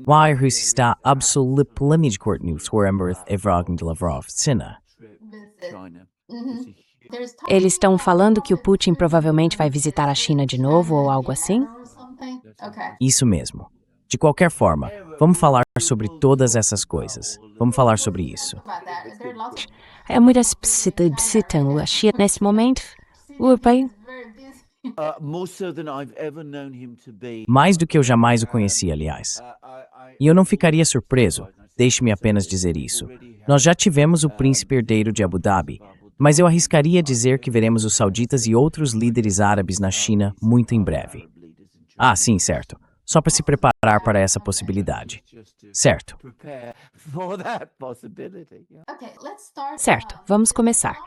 Waar está absolutamente cortinu Swarembert Evragn de Lavrov Sina. Eles estão falando que o Putin provavelmente vai visitar a China de novo ou algo assim? Isso mesmo. De qualquer forma, vamos falar sobre todas essas coisas. Vamos falar sobre isso. É muito excitante a China nesse momento. Mais do que eu jamais o conheci, aliás. E eu não ficaria surpreso, deixe-me apenas dizer isso. Nós já tivemos o príncipe herdeiro de Abu Dhabi, mas eu arriscaria dizer que veremos os sauditas e outros líderes árabes na China muito em breve. Ah, sim, certo. Só para se preparar para essa possibilidade. Certo. Certo, vamos começar.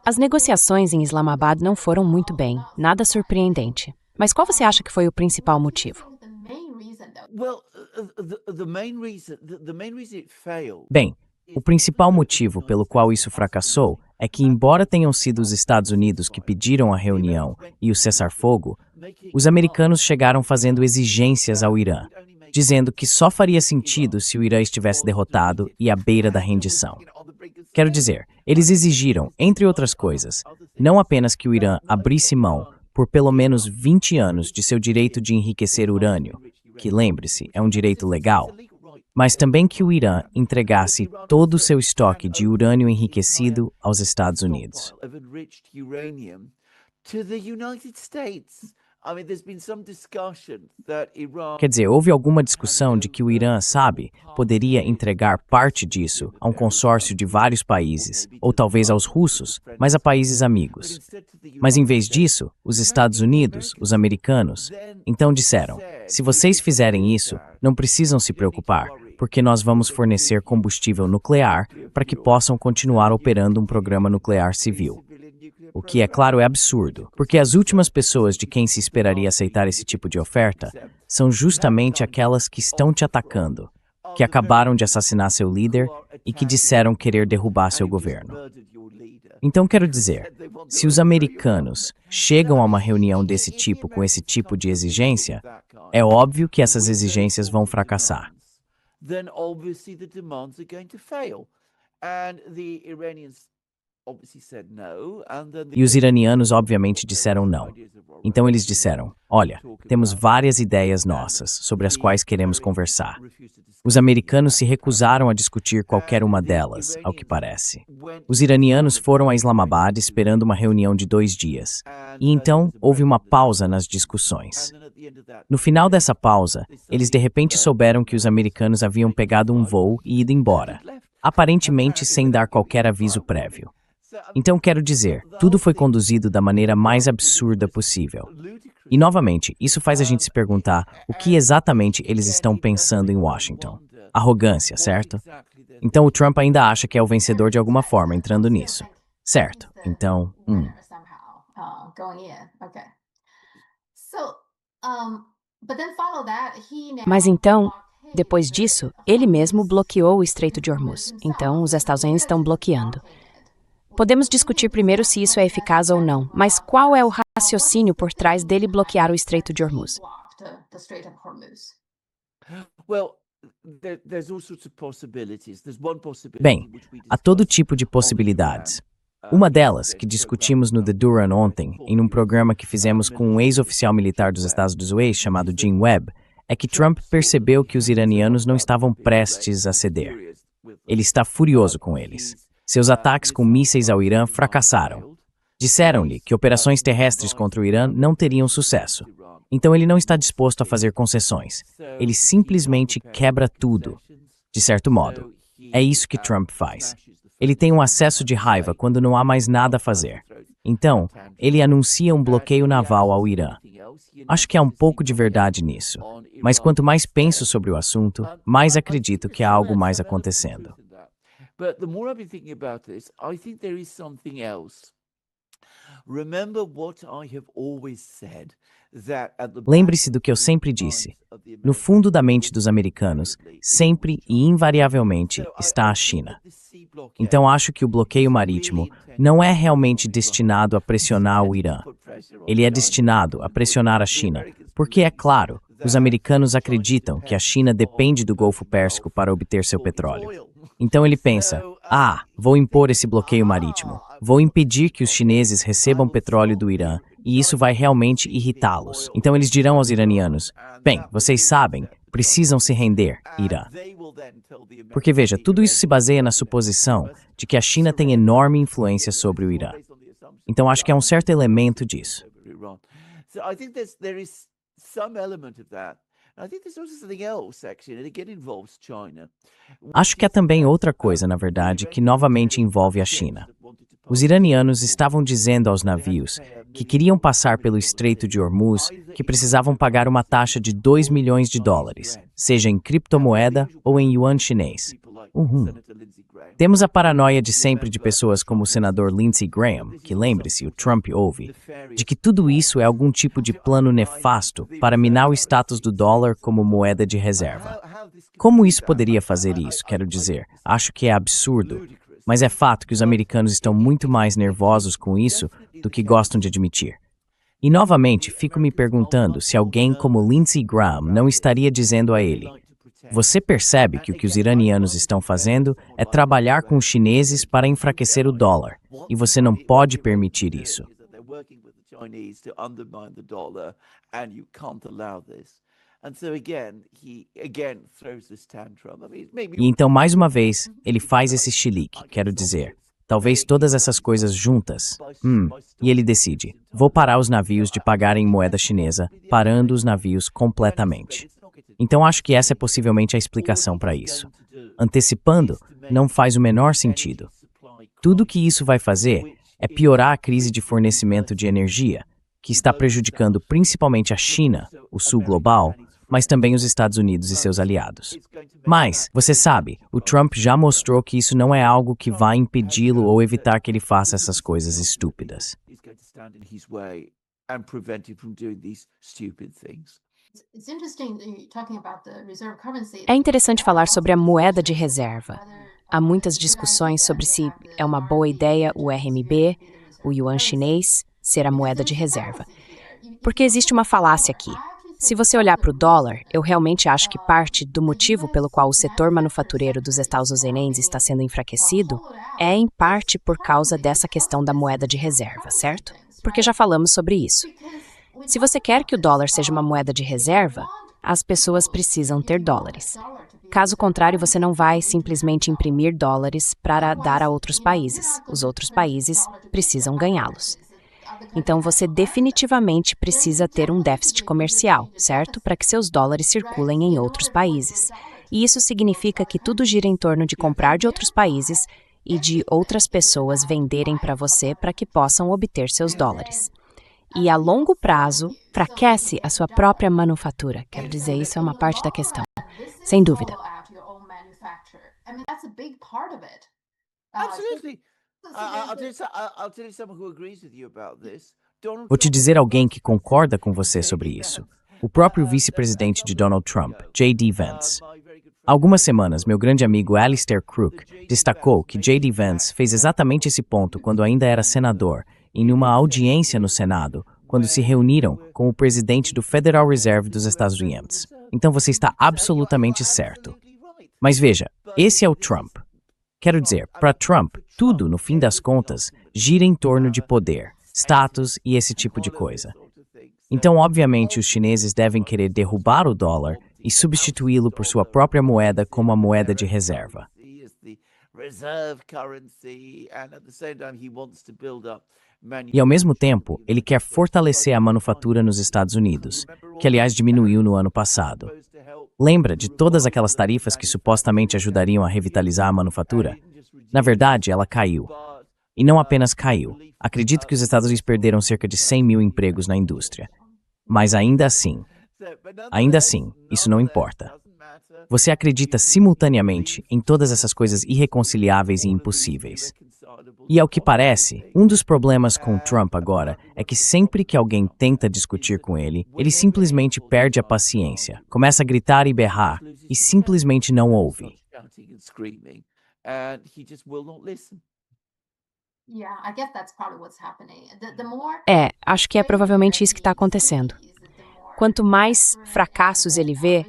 As negociações em Islamabad não foram muito bem, nada surpreendente. Mas qual você acha que foi o principal motivo? Bem, o principal motivo pelo qual isso fracassou é que, embora tenham sido os Estados Unidos que pediram a reunião e o cessar-fogo, os americanos chegaram fazendo exigências ao Irã, dizendo que só faria sentido se o Irã estivesse derrotado e à beira da rendição. Quero dizer, eles exigiram, entre outras coisas, não apenas que o Irã abrisse mão, por pelo menos 20 anos, de seu direito de enriquecer urânio, que, lembre-se, é um direito legal, mas também que o Irã entregasse todo o seu estoque de urânio enriquecido aos Estados Unidos. Quer dizer, houve alguma discussão de que o Irã, poderia entregar parte disso a um consórcio de vários países, ou talvez aos russos, mas a países amigos. Mas em vez disso, os Estados Unidos, os americanos, então disseram, se vocês fizerem isso, não precisam se preocupar, porque nós vamos fornecer combustível nuclear para que possam continuar operando um programa nuclear civil. O que, é claro, é absurdo, porque as últimas pessoas de quem se esperaria aceitar esse tipo de oferta são justamente aquelas que estão te atacando, que acabaram de assassinar seu líder e que disseram querer derrubar seu governo. Então, quero dizer, se os americanos chegam a uma reunião desse tipo com esse tipo de exigência, é óbvio que essas exigências vão fracassar. E os iranianos obviamente disseram não. Então eles disseram, olha, temos várias ideias nossas sobre as quais queremos conversar. Os americanos se recusaram a discutir qualquer uma delas, ao que parece. Os iranianos foram a Islamabad esperando uma reunião de 2 dias. E então houve uma pausa nas discussões. No final dessa pausa, eles de repente souberam que os americanos haviam pegado um voo e ido embora, aparentemente sem dar qualquer aviso prévio. Então, quero dizer, tudo foi conduzido da maneira mais absurda possível. E, novamente, isso faz a gente se perguntar o que exatamente eles estão pensando em Washington. Arrogância, certo? Então, o Trump ainda acha que é o vencedor de alguma forma entrando nisso. Certo. Então, Mas então, depois disso, ele mesmo bloqueou o Estreito de Hormuz. Então, os Estados Unidos estão bloqueando. Podemos discutir primeiro se isso é eficaz ou não, mas qual é o raciocínio por trás dele bloquear o Estreito de Hormuz? Bem, há todo tipo de possibilidades. Uma delas, que discutimos no The Duran ontem, em um programa que fizemos com um ex-oficial militar dos Estados Unidos chamado Jim Webb, é que Trump percebeu que os iranianos não estavam prestes a ceder. Ele está furioso com eles. Seus ataques com mísseis ao Irã fracassaram. Disseram-lhe que operações terrestres contra o Irã não teriam sucesso. Então ele não está disposto a fazer concessões. Ele simplesmente quebra tudo. De certo modo, é isso que Trump faz. Ele tem um acesso de raiva quando não há mais nada a fazer. Então, ele anuncia um bloqueio naval ao Irã. Acho que há um pouco de verdade nisso. Mas quanto mais penso sobre o assunto, mais acredito que há algo mais acontecendo. But the more I've been thinking about this, I think there is something else. Remember what I have always said, that at the Lembre-se do que eu sempre disse. No fundo da mente dos americanos, sempre e invariavelmente está a China. Então acho que o bloqueio marítimo não é realmente destinado a pressionar o Irã. Ele é destinado a pressionar a China, porque, é claro, Os americanos acreditam que a China depende do Golfo Pérsico para obter seu petróleo. Então ele pensa, vou impor esse bloqueio marítimo. Vou impedir que os chineses recebam petróleo do Irã e isso vai realmente irritá-los. Então eles dirão aos iranianos, bem, vocês sabem, precisam se render, Irã. Porque veja, tudo isso se baseia na suposição de que a China tem enorme influência sobre o Irã. Então acho que há um certo elemento disso. Acho que há também outra coisa, na verdade, que novamente envolve a China. Os iranianos estavam dizendo aos navios que queriam passar pelo Estreito de Hormuz que precisavam pagar uma taxa de 2 milhões de dólares, seja em criptomoeda ou em yuan chinês. Temos a paranoia de sempre de pessoas como o senador Lindsey Graham, que lembre-se, o Trump ouve, de que tudo isso é algum tipo de plano nefasto para minar o status do dólar como moeda de reserva. Como isso poderia fazer isso? Quero dizer, acho que é absurdo, mas é fato que os americanos estão muito mais nervosos com isso do que gostam de admitir. E novamente, fico me perguntando se alguém como Lindsey Graham não estaria dizendo a ele: você percebe que o que os iranianos estão fazendo é trabalhar com os chineses para enfraquecer o dólar, e você não pode permitir isso. E então, mais uma vez, ele faz esse chilique, quero dizer, talvez todas essas coisas juntas. E ele decide, vou parar os navios de pagarem moeda chinesa, parando os navios completamente. Então acho que essa é possivelmente a explicação para isso. Antecipando, não faz o menor sentido. Tudo que isso vai fazer é piorar a crise de fornecimento de energia, que está prejudicando principalmente a China, o sul global, mas também os Estados Unidos e seus aliados. Mas, você sabe, o Trump já mostrou que isso não é algo que vai impedi-lo ou evitar que ele faça essas coisas estúpidas. É interessante falar sobre a moeda de reserva. Há muitas discussões sobre se é uma boa ideia o RMB, o yuan chinês, ser a moeda de reserva. Porque existe uma falácia aqui. Se você olhar para o dólar, eu realmente acho que parte do motivo pelo qual o setor manufatureiro dos Estados Unidos está sendo enfraquecido é, em parte, por causa dessa questão da moeda de reserva, certo? Porque já falamos sobre isso. Se você quer que o dólar seja uma moeda de reserva, as pessoas precisam ter dólares. Caso contrário, você não vai simplesmente imprimir dólares para dar a outros países. Os outros países precisam ganhá-los. Então, você definitivamente precisa ter um déficit comercial, certo? Para que seus dólares circulem em outros países. E isso significa que tudo gira em torno de comprar de outros países e de outras pessoas venderem para você para que possam obter seus dólares. E a longo prazo, enfraquece a sua própria manufatura. Quero dizer, isso é uma parte da questão. Sem dúvida. Vou te dizer alguém que concorda com você sobre isso. O próprio vice-presidente de Donald Trump, J.D. Vance. Há algumas semanas, meu grande amigo Alistair Crook destacou que J.D. Vance fez exatamente esse ponto quando ainda era senador, em uma audiência no Senado, quando se reuniram com o presidente do Federal Reserve dos Estados Unidos. Então você está absolutamente certo. Mas veja, esse é o Trump. Quero dizer, para Trump, tudo, no fim das contas, gira em torno de poder, status e esse tipo de coisa. Então, obviamente, os chineses devem querer derrubar o dólar e substituí-lo por sua própria moeda como a moeda de reserva. E, ao mesmo tempo, ele quer fortalecer a manufatura nos Estados Unidos, que, aliás, diminuiu no ano passado. Lembra de todas aquelas tarifas que supostamente ajudariam a revitalizar a manufatura? Na verdade, ela caiu. E não apenas caiu. Acredito que os Estados Unidos perderam cerca de 100 mil empregos na indústria. Mas ainda assim, isso não importa. Você acredita simultaneamente em todas essas coisas irreconciliáveis e impossíveis. E ao que parece, um dos problemas com Trump agora é que sempre que alguém tenta discutir com ele, ele simplesmente perde a paciência, começa a gritar e berrar e simplesmente não ouve. Acho que é provavelmente isso que está acontecendo. Quanto mais fracassos ele vê,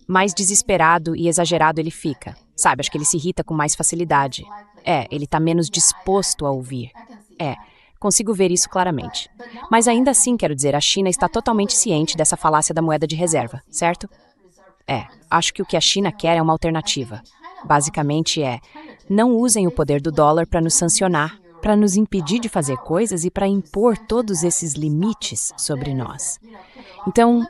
mais desesperado e exagerado ele fica. Sabe, acho que ele se irrita com mais facilidade. Ele está menos disposto a ouvir. Consigo ver isso claramente. Mas ainda assim, quero dizer, a China está totalmente ciente dessa falácia da moeda de reserva, certo? Acho que o que a China quer é uma alternativa. Basicamente não usem o poder do dólar para nos sancionar, para nos impedir de fazer coisas e para impor todos esses limites sobre nós. Então,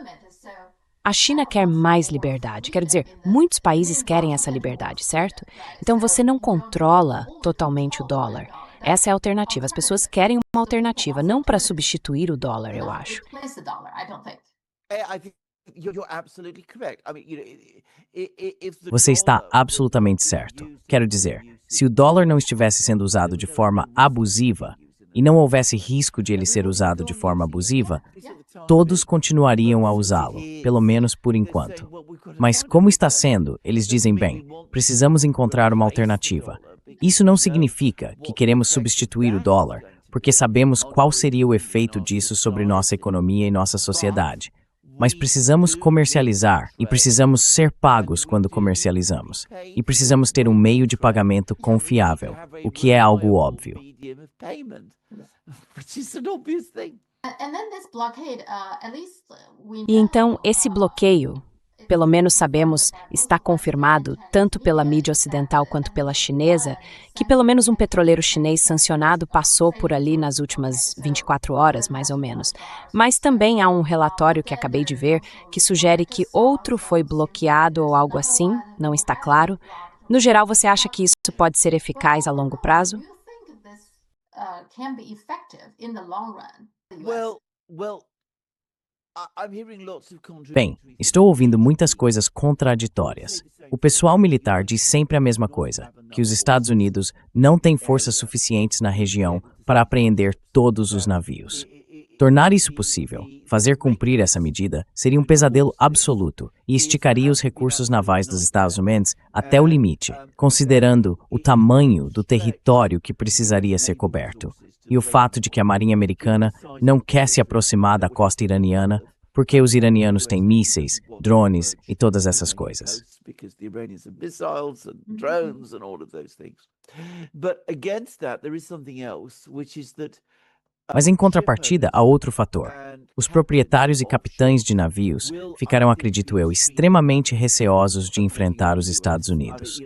a China quer mais liberdade. Quero dizer, muitos países querem essa liberdade, certo? Então você não controla totalmente o dólar. Essa é a alternativa. As pessoas querem uma alternativa, não para substituir o dólar, eu acho. I think you're absolutely correct. I mean, if the Você está dollar absolutamente was certo. used Quero dizer, se o dólar não estivesse sendo usado de forma abusiva e não houvesse risco de ele ser usado de forma abusiva, todos continuariam a usá-lo, pelo menos por enquanto. Mas como está sendo, eles dizem, bem, precisamos encontrar uma alternativa. Isso não significa que queremos substituir o dólar, porque sabemos qual seria o efeito disso sobre nossa economia e nossa sociedade. Mas precisamos comercializar e precisamos ser pagos quando comercializamos. E precisamos ter um meio de pagamento confiável, o que é algo óbvio. E então, esse bloqueio, pelo menos sabemos, está confirmado, tanto pela mídia ocidental quanto pela chinesa, que pelo menos um petroleiro chinês sancionado passou por ali nas últimas 24 horas, mais ou menos. Mas também há um relatório que acabei de ver que sugere que outro foi bloqueado ou algo assim, não está claro. No geral, você acha que isso pode ser eficaz a longo prazo? Bem, estou ouvindo muitas coisas contraditórias. O pessoal militar diz sempre a mesma coisa, que os Estados Unidos não têm forças suficientes na região para apreender todos os navios. Tornar isso possível, fazer cumprir essa medida, seria um pesadelo absoluto e esticaria os recursos navais dos Estados Unidos até o limite, considerando o tamanho do território que precisaria ser coberto. E o fato de que a Marinha Americana não quer se aproximar da costa iraniana porque os iranianos têm mísseis, drones e todas essas coisas. Mas em contrapartida, há outro fator. Os proprietários e capitães de navios ficarão, acredito eu, extremamente receosos de enfrentar os Estados Unidos.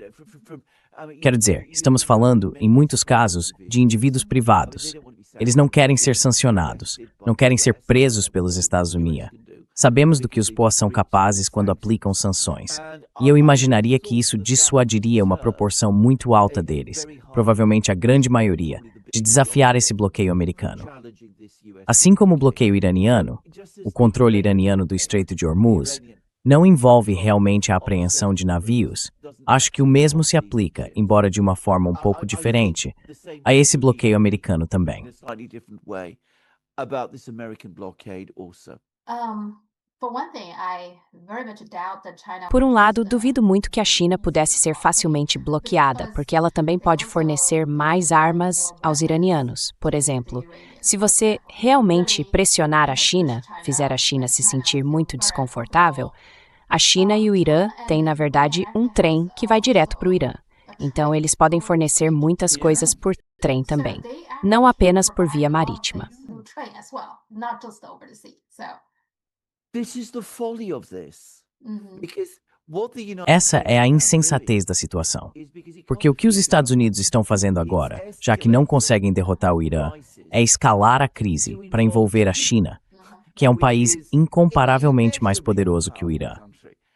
Quero dizer, estamos falando, em muitos casos, de indivíduos privados. Eles não querem ser sancionados, não querem ser presos pelos Estados Unidos. Sabemos do que os POAs são capazes quando aplicam sanções. E eu imaginaria que isso dissuadiria uma proporção muito alta deles, provavelmente a grande maioria, de desafiar esse bloqueio americano. Assim como o bloqueio iraniano, o controle iraniano do Estreito de Hormuz, não envolve realmente a apreensão de navios, acho que o mesmo se aplica, embora de uma forma um pouco diferente, a esse bloqueio americano também. Por um lado, duvido muito que a China pudesse ser facilmente bloqueada, porque ela também pode fornecer mais armas aos iranianos. Por exemplo, se você realmente pressionar a China, fizer a China se sentir muito desconfortável, a China e o Irã têm, na verdade, um trem que vai direto para o Irã. Então, eles podem fornecer muitas coisas por trem também, não apenas por via marítima. Essa é a insensatez da situação. Porque o que os Estados Unidos estão fazendo agora, já que não conseguem derrotar o Irã, é escalar a crise para envolver a China, que é um país incomparavelmente mais poderoso que o Irã.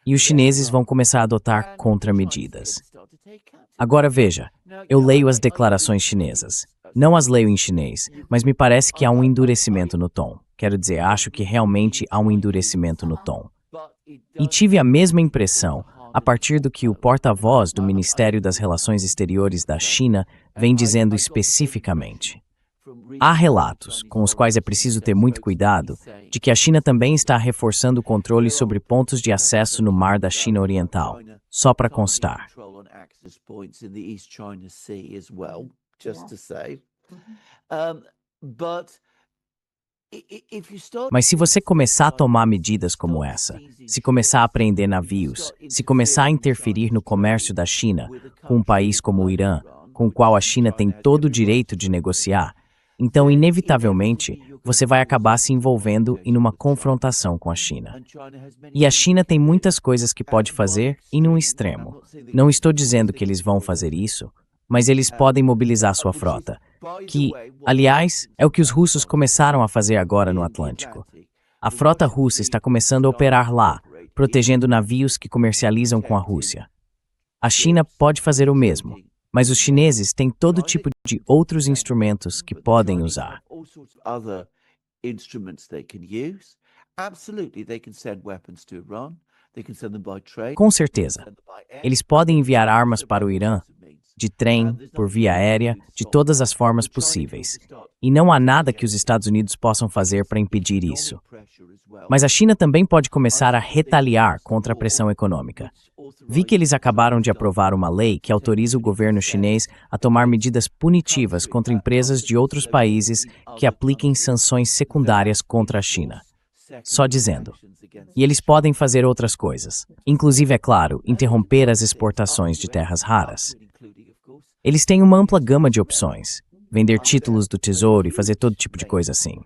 E os chineses vão começar a adotar contramedidas. Agora veja, eu leio as declarações chinesas. Não as leio em chinês, mas me parece que há um endurecimento no tom. Quero dizer, acho que realmente há um endurecimento no tom. E tive a mesma impressão a partir do que o porta-voz do Ministério das Relações Exteriores da China vem dizendo especificamente. Há relatos, com os quais é preciso ter muito cuidado, de que a China também está reforçando o controle sobre pontos de acesso no Mar da China Oriental, só para constar. Mas se você começar a tomar medidas como essa, se começar a apreender navios, se começar a interferir no comércio da China com um país como o Irã, com o qual a China tem todo o direito de negociar, então, inevitavelmente, você vai acabar se envolvendo em uma confrontação com a China. E a China tem muitas coisas que pode fazer e num extremo. Não estou dizendo que eles vão fazer isso, mas eles podem mobilizar sua frota, que, aliás, é o que os russos começaram a fazer agora no Atlântico. A frota russa está começando a operar lá, protegendo navios que comercializam com a Rússia. A China pode fazer o mesmo, mas os chineses têm todo tipo de outros instrumentos que podem usar. Com certeza. Eles podem enviar armas para o Irã, de trem, por via aérea, de todas as formas possíveis. E não há nada que os Estados Unidos possam fazer para impedir isso. Mas a China também pode começar a retaliar contra a pressão econômica. Vi que eles acabaram de aprovar uma lei que autoriza o governo chinês a tomar medidas punitivas contra empresas de outros países que apliquem sanções secundárias contra a China. Só dizendo. E eles podem fazer outras coisas, inclusive, é claro, interromper as exportações de terras raras. Eles têm uma ampla gama de opções, vender títulos do tesouro e fazer todo tipo de coisa assim.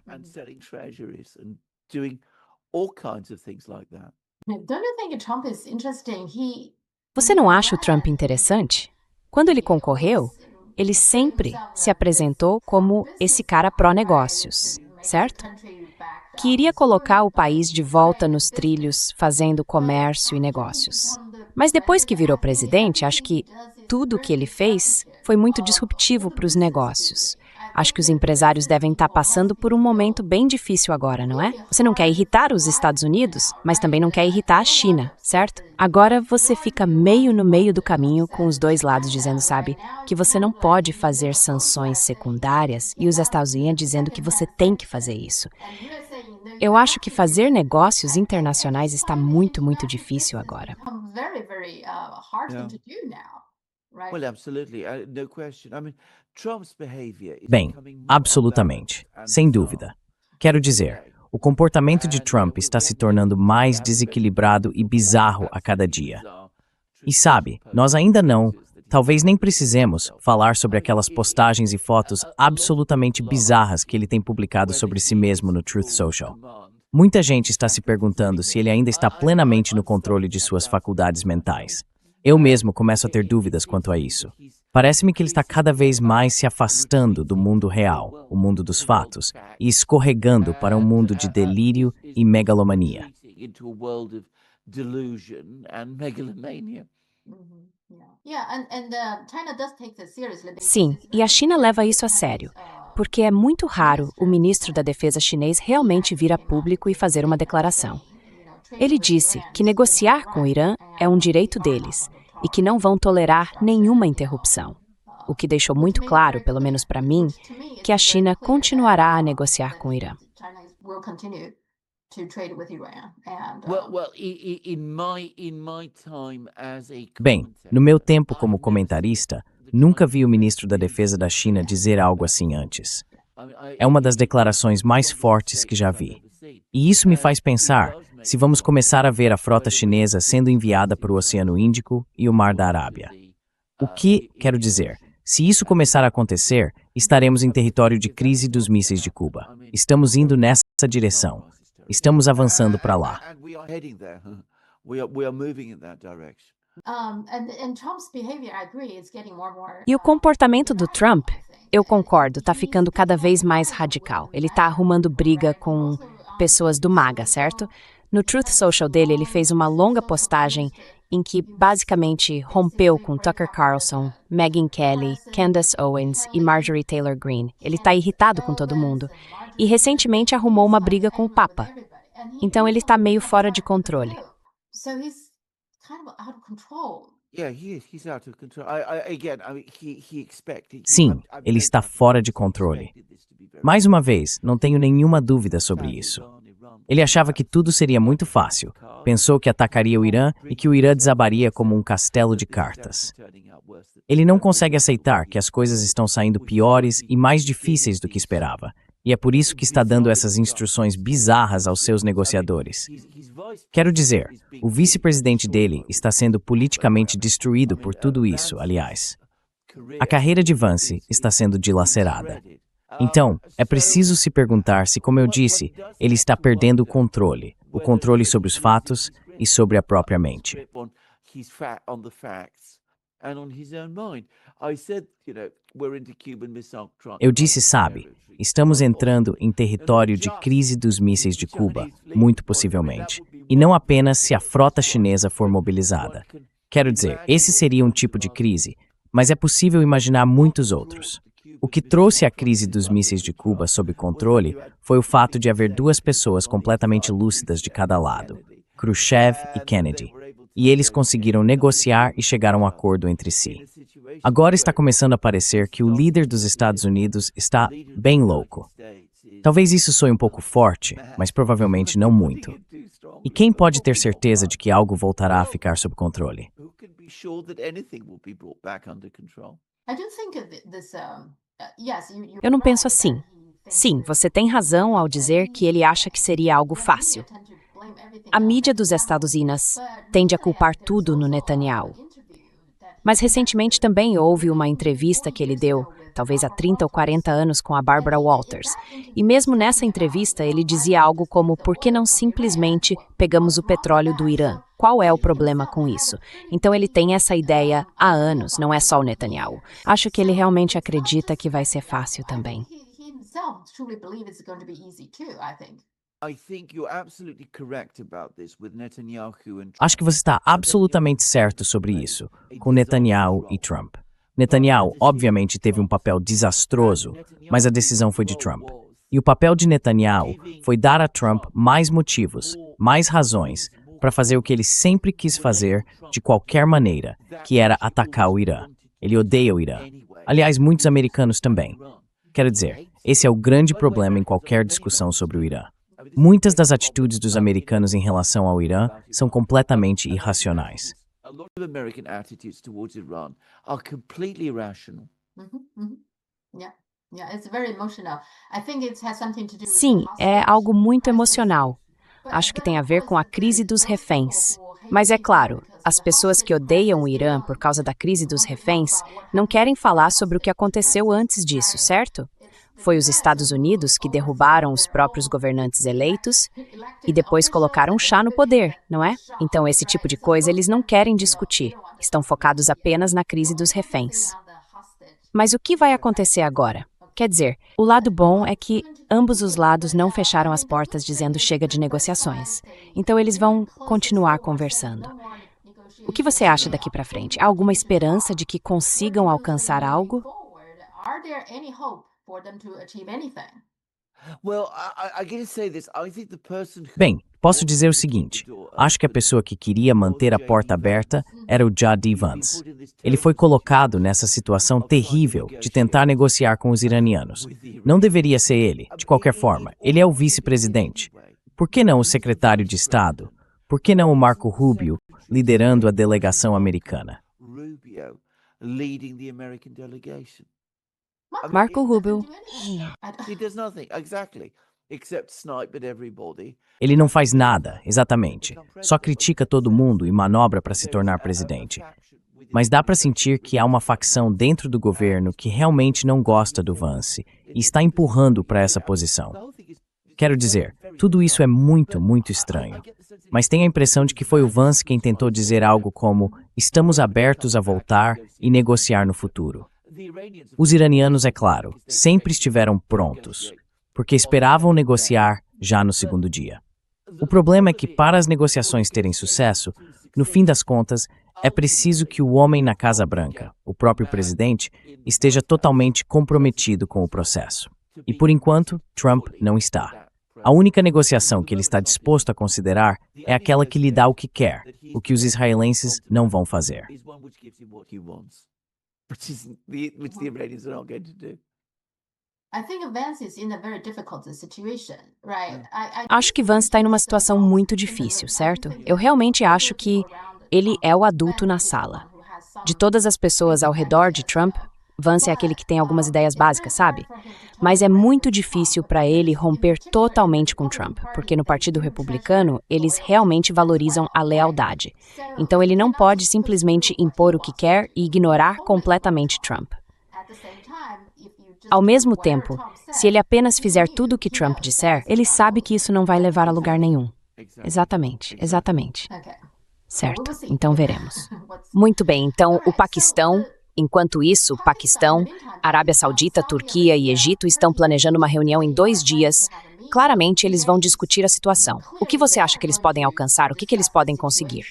Você não acha o Trump interessante? Quando ele concorreu, ele sempre se apresentou como esse cara pró-negócios, certo? Que iria colocar o país de volta nos trilhos, fazendo comércio e negócios. Mas depois que virou presidente, acho que tudo o que ele fez foi muito disruptivo para os negócios. Acho que os empresários devem estar passando por um momento bem difícil agora, não é? Você não quer irritar os Estados Unidos, mas também não quer irritar a China, certo? Agora você fica meio no meio do caminho com os dois lados dizendo, sabe, que você não pode fazer sanções secundárias e os Estados Unidos dizendo que você tem que fazer isso. Eu acho que fazer negócios internacionais está muito, muito difícil agora. Bem, absolutamente, sem dúvida. Quero dizer, o comportamento de Trump está se tornando mais desequilibrado e bizarro a cada dia. E sabe, nós ainda não, talvez nem precisemos, falar sobre aquelas postagens e fotos absolutamente bizarras que ele tem publicado sobre si mesmo no Truth Social. Muita gente está se perguntando se ele ainda está plenamente no controle de suas faculdades mentais. Eu mesmo começo a ter dúvidas quanto a isso. Parece-me que ele está cada vez mais se afastando do mundo real, o mundo dos fatos, e escorregando para um mundo de delírio e megalomania. Sim, e a China leva isso a sério, porque é muito raro o ministro da Defesa chinês realmente vir a público e fazer uma declaração. Ele disse que negociar com o Irã é um direito deles e que não vão tolerar nenhuma interrupção. O que deixou muito claro, pelo menos para mim, que a China continuará a negociar com o Irã. Bem, no meu tempo como comentarista, nunca vi o ministro da Defesa da China dizer algo assim antes. É uma das declarações mais fortes que já vi. E isso me faz pensar se vamos começar a ver a frota chinesa sendo enviada para o Oceano Índico e o Mar da Arábia. O que, quero dizer, se isso começar a acontecer, estaremos em território de crise dos mísseis de Cuba. Estamos indo nessa direção. Estamos avançando para lá. E o comportamento do Trump, eu concordo, está ficando cada vez mais radical. Ele está arrumando briga com pessoas do MAGA, certo? No Truth Social dele, ele fez uma longa postagem em que basicamente rompeu com Tucker Carlson, Megyn Kelly, Candace Owens e Marjorie Taylor Greene. Ele está irritado com todo mundo. E recentemente arrumou uma briga com o Papa. Então ele está meio fora de controle. Sim, ele está fora de controle. Mais uma vez, não tenho nenhuma dúvida sobre isso. Ele achava que tudo seria muito fácil. Pensou que atacaria o Irã e que o Irã desabaria como um castelo de cartas. Ele não consegue aceitar que as coisas estão saindo piores e mais difíceis do que esperava. E é por isso que está dando essas instruções bizarras aos seus negociadores. Quero dizer, o vice-presidente dele está sendo politicamente destruído por tudo isso, aliás. A carreira de Vance está sendo dilacerada. Então, é preciso se perguntar se, como eu disse, ele está perdendo o controle sobre os fatos e sobre a própria mente. Eu disse, sabe, estamos entrando em território de crise dos mísseis de Cuba, muito possivelmente. E não apenas se a frota chinesa for mobilizada. Quero dizer, esse seria um tipo de crise, mas é possível imaginar muitos outros. O que trouxe a crise dos mísseis de Cuba sob controle foi o fato de haver duas pessoas completamente lúcidas de cada lado, Khrushchev e Kennedy, e eles conseguiram negociar e chegar a um acordo entre si. Agora está começando a parecer que o líder dos Estados Unidos está bem louco. Talvez isso soe um pouco forte, mas provavelmente não muito. E quem pode ter certeza de que algo voltará a ficar sob controle? Eu não penso assim. Sim, você tem razão ao dizer que ele acha que seria algo fácil. A mídia dos Estados Unidos tende a culpar tudo no Netanyahu. Mas recentemente também houve uma entrevista que ele deu, talvez há 30 ou 40 anos, com a Barbara Walters. E mesmo nessa entrevista ele dizia algo como: por que não simplesmente pegamos o petróleo do Irã? Qual é o problema com isso? Então ele tem essa ideia há anos, não é só o Netanyahu. Acho que ele realmente acredita que vai ser fácil também. Acho que você está absolutamente certo sobre isso, com Netanyahu e Trump. Netanyahu, obviamente, teve um papel desastroso, mas a decisão foi de Trump. E o papel de Netanyahu foi dar a Trump mais motivos, mais razões, para fazer o que ele sempre quis fazer, de qualquer maneira, que era atacar o Irã. Ele odeia o Irã. Aliás, muitos americanos também. Quero dizer, esse é o grande problema em qualquer discussão sobre o Irã. Muitas das atitudes dos americanos em relação ao Irã são completamente irracionais. Sim, é algo muito emocional. Acho que tem a ver com a crise dos reféns. Mas é claro, as pessoas que odeiam o Irã por causa da crise dos reféns não querem falar sobre o que aconteceu antes disso, certo? Foi os Estados Unidos que derrubaram os próprios governantes eleitos e depois colocaram Shah no poder, não é? Então esse tipo de coisa eles não querem discutir. Estão focados apenas na crise dos reféns. Mas o que vai acontecer agora? Quer dizer, o lado bom é que ambos os lados não fecharam as portas dizendo chega de negociações. Então eles vão continuar conversando. O que você acha daqui para frente? Há alguma esperança de que consigam alcançar algo? Bem, posso dizer o seguinte, acho que a pessoa que queria manter a porta aberta era o J.D. Vance. Ele foi colocado nessa situação terrível de tentar negociar com os iranianos. Não deveria ser ele, de qualquer forma, ele é o vice-presidente. Por que não o secretário de Estado? Por que não o Marco Rubio liderando a delegação americana? Marco Rubio. Ele não faz nada, exatamente. Só critica todo mundo e manobra para se tornar presidente. Mas dá para sentir que há uma facção dentro do governo que realmente não gosta do Vance e está empurrando para essa posição. Quero dizer, tudo isso é muito, muito estranho. Mas tenho a impressão de que foi o Vance quem tentou dizer algo como: estamos abertos a voltar e negociar no futuro. Os iranianos, é claro, sempre estiveram prontos, porque esperavam negociar já no segundo dia. O problema é que, para as negociações terem sucesso, no fim das contas, é preciso que o homem na Casa Branca, o próprio presidente, esteja totalmente comprometido com o processo. E, por enquanto, Trump não está. A única negociação que ele está disposto a considerar é aquela que lhe dá o que quer, o que os israelenses não vão fazer. Acho que Vance está em uma situação muito difícil, certo? Eu realmente acho que ele é o adulto na sala. De todas as pessoas ao redor de Trump, Vance é aquele que tem algumas ideias básicas, sabe? Mas é muito difícil para ele romper totalmente com Trump, porque no Partido Republicano eles realmente valorizam a lealdade. Então ele não pode simplesmente impor o que quer e ignorar completamente Trump. Ao mesmo tempo, se ele apenas fizer tudo o que Trump disser, ele sabe que isso não vai levar a lugar nenhum. Exatamente, exatamente. Certo, então veremos. Muito bem, então o Paquistão, enquanto isso, Paquistão, Arábia Saudita, Turquia e Egito estão planejando uma reunião em 2 dias. Claramente eles vão discutir a situação. O que você acha que eles podem alcançar? O que eles podem conseguir?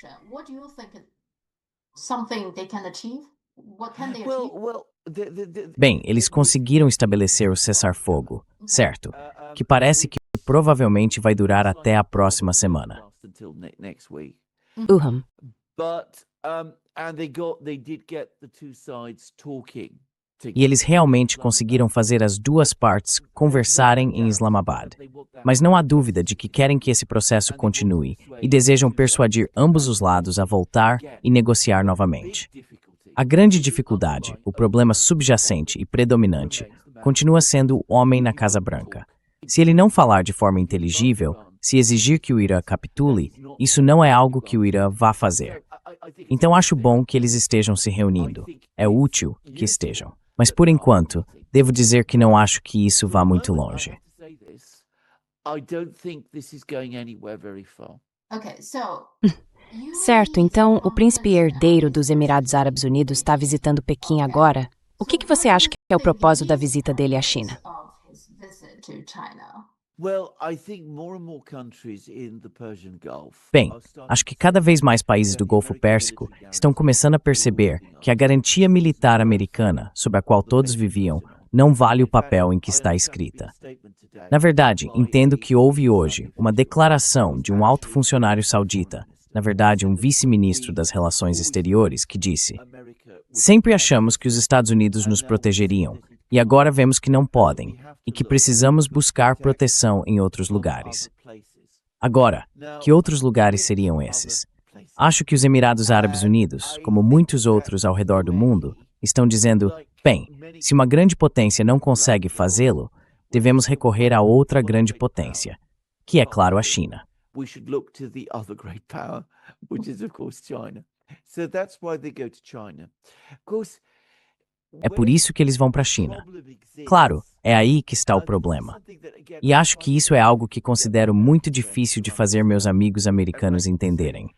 Bem, eles conseguiram estabelecer o cessar-fogo, certo? Que parece que provavelmente vai durar até a próxima semana. Uhum. E eles realmente conseguiram fazer as duas partes conversarem em Islamabad. Mas não há dúvida de que querem que esse processo continue e desejam persuadir ambos os lados a voltar e negociar novamente. A grande dificuldade, o problema subjacente e predominante, continua sendo o homem na Casa Branca. Se ele não falar de forma inteligível, se exigir que o Irã capitule, isso não é algo que o Irã vá fazer. Então acho bom que eles estejam se reunindo. É útil que estejam. Mas por enquanto, devo dizer que não acho que isso vá muito longe. Certo, então o príncipe herdeiro dos Emirados Árabes Unidos está visitando Pequim agora. O que você acha que é o propósito da visita dele à China? Bem, acho que cada vez mais países do Golfo Pérsico estão começando a perceber que a garantia militar americana, sob a qual todos viviam, não vale o papel em que está escrita. Na verdade, entendo que houve hoje uma declaração de um alto funcionário saudita, na verdade um vice-ministro das Relações Exteriores, que disse: "Sempre achamos que os Estados Unidos nos protegeriam, e agora vemos que não podem, e que precisamos buscar proteção em outros lugares." Agora, que outros lugares seriam esses? Acho que os Emirados Árabes Unidos, como muitos outros ao redor do mundo, estão dizendo: bem, se uma grande potência não consegue fazê-lo, devemos recorrer a outra grande potência, que é, claro, a China. É por isso que eles vão para a China. Claro, é aí que está o problema. E acho que isso é algo que considero muito difícil de fazer meus amigos americanos entenderem.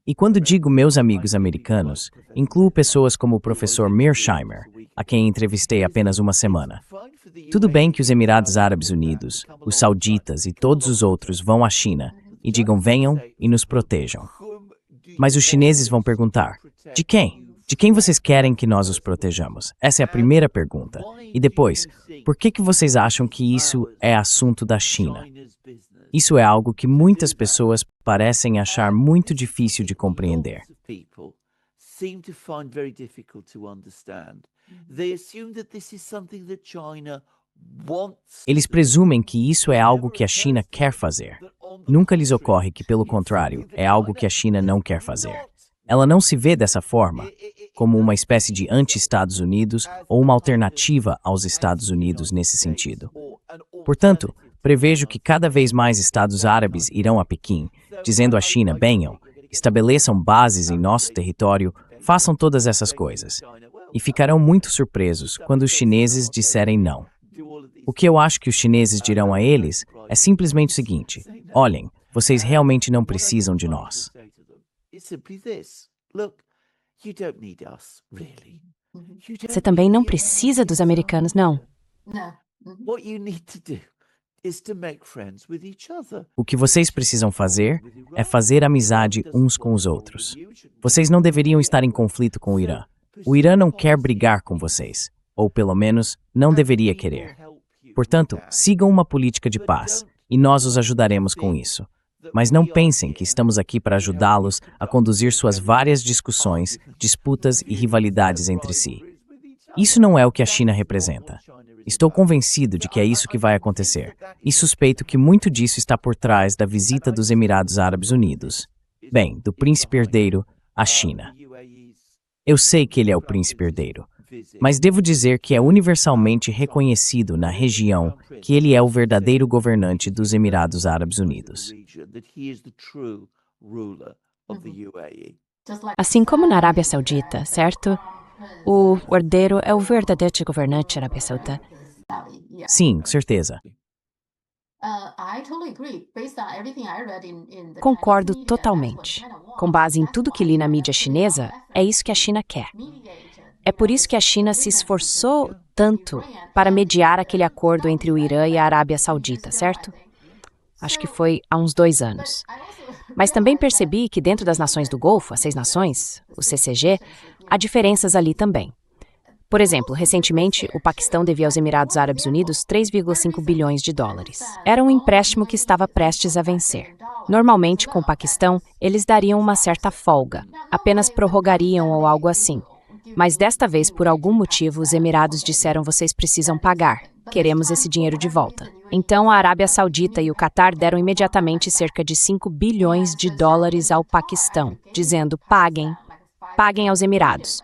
E quando digo meus amigos americanos, incluo pessoas como o professor Mearsheimer, a quem entrevistei apenas uma semana. Tudo bem que os Emirados Árabes Unidos, os sauditas e todos os outros vão à China e digam venham e nos protejam. Mas os chineses vão perguntar: de quem? De quem vocês querem que nós os protejamos? Essa é a primeira pergunta. E depois, por que vocês acham que isso é assunto da China? Isso é algo que muitas pessoas parecem achar muito difícil de compreender. Eles presumem que isso é algo que a China quer fazer. Nunca lhes ocorre que, pelo contrário, é algo que a China não quer fazer. Ela não se vê dessa forma, como uma espécie de anti-Estados Unidos ou uma alternativa aos Estados Unidos nesse sentido. Portanto, prevejo que cada vez mais Estados árabes irão a Pequim, dizendo à China: venham, estabeleçam bases em nosso território, façam todas essas coisas. E ficarão muito surpresos quando os chineses disserem não. O que eu acho que os chineses dirão a eles é simplesmente o seguinte: olhem, vocês realmente não precisam de nós. Você também não precisa dos americanos, não. O que vocês precisam fazer é fazer amizade uns com os outros. Vocês não deveriam estar em conflito com o Irã. O Irã não quer brigar com vocês, ou pelo menos não deveria querer. Portanto, sigam uma política de paz, e nós os ajudaremos com isso. Mas não pensem que estamos aqui para ajudá-los a conduzir suas várias discussões, disputas e rivalidades entre si. Isso não é o que a China representa. Estou convencido de que é isso que vai acontecer, e suspeito que muito disso está por trás da visita dos Emirados Árabes Unidos. Bem, do príncipe herdeiro à China. Eu sei que ele é o príncipe herdeiro, Mas devo dizer que é universalmente reconhecido na região que ele é o verdadeiro governante dos Emirados Árabes Unidos. Assim como na Arábia Saudita, certo? O herdeiro é o verdadeiro governante da Arábia Saudita. Sim, certeza. Concordo totalmente. Com base em tudo que li na mídia chinesa, é isso que a China quer. É por isso que a China se esforçou tanto para mediar aquele acordo entre o Irã e a Arábia Saudita, certo? Acho que foi há uns 2 anos. Mas também percebi que dentro das nações do Golfo, as 6 nações, o CCG, há diferenças ali também. Por exemplo, recentemente, o Paquistão devia aos Emirados Árabes Unidos 3,5 bilhões de dólares. Era um empréstimo que estava prestes a vencer. Normalmente, com o Paquistão, eles dariam uma certa folga, apenas prorrogariam ou algo assim. Mas desta vez, por algum motivo, os Emirados disseram: vocês precisam pagar. Queremos esse dinheiro de volta. Então, a Arábia Saudita e o Catar deram imediatamente cerca de 5 bilhões de dólares ao Paquistão, dizendo: paguem aos Emirados.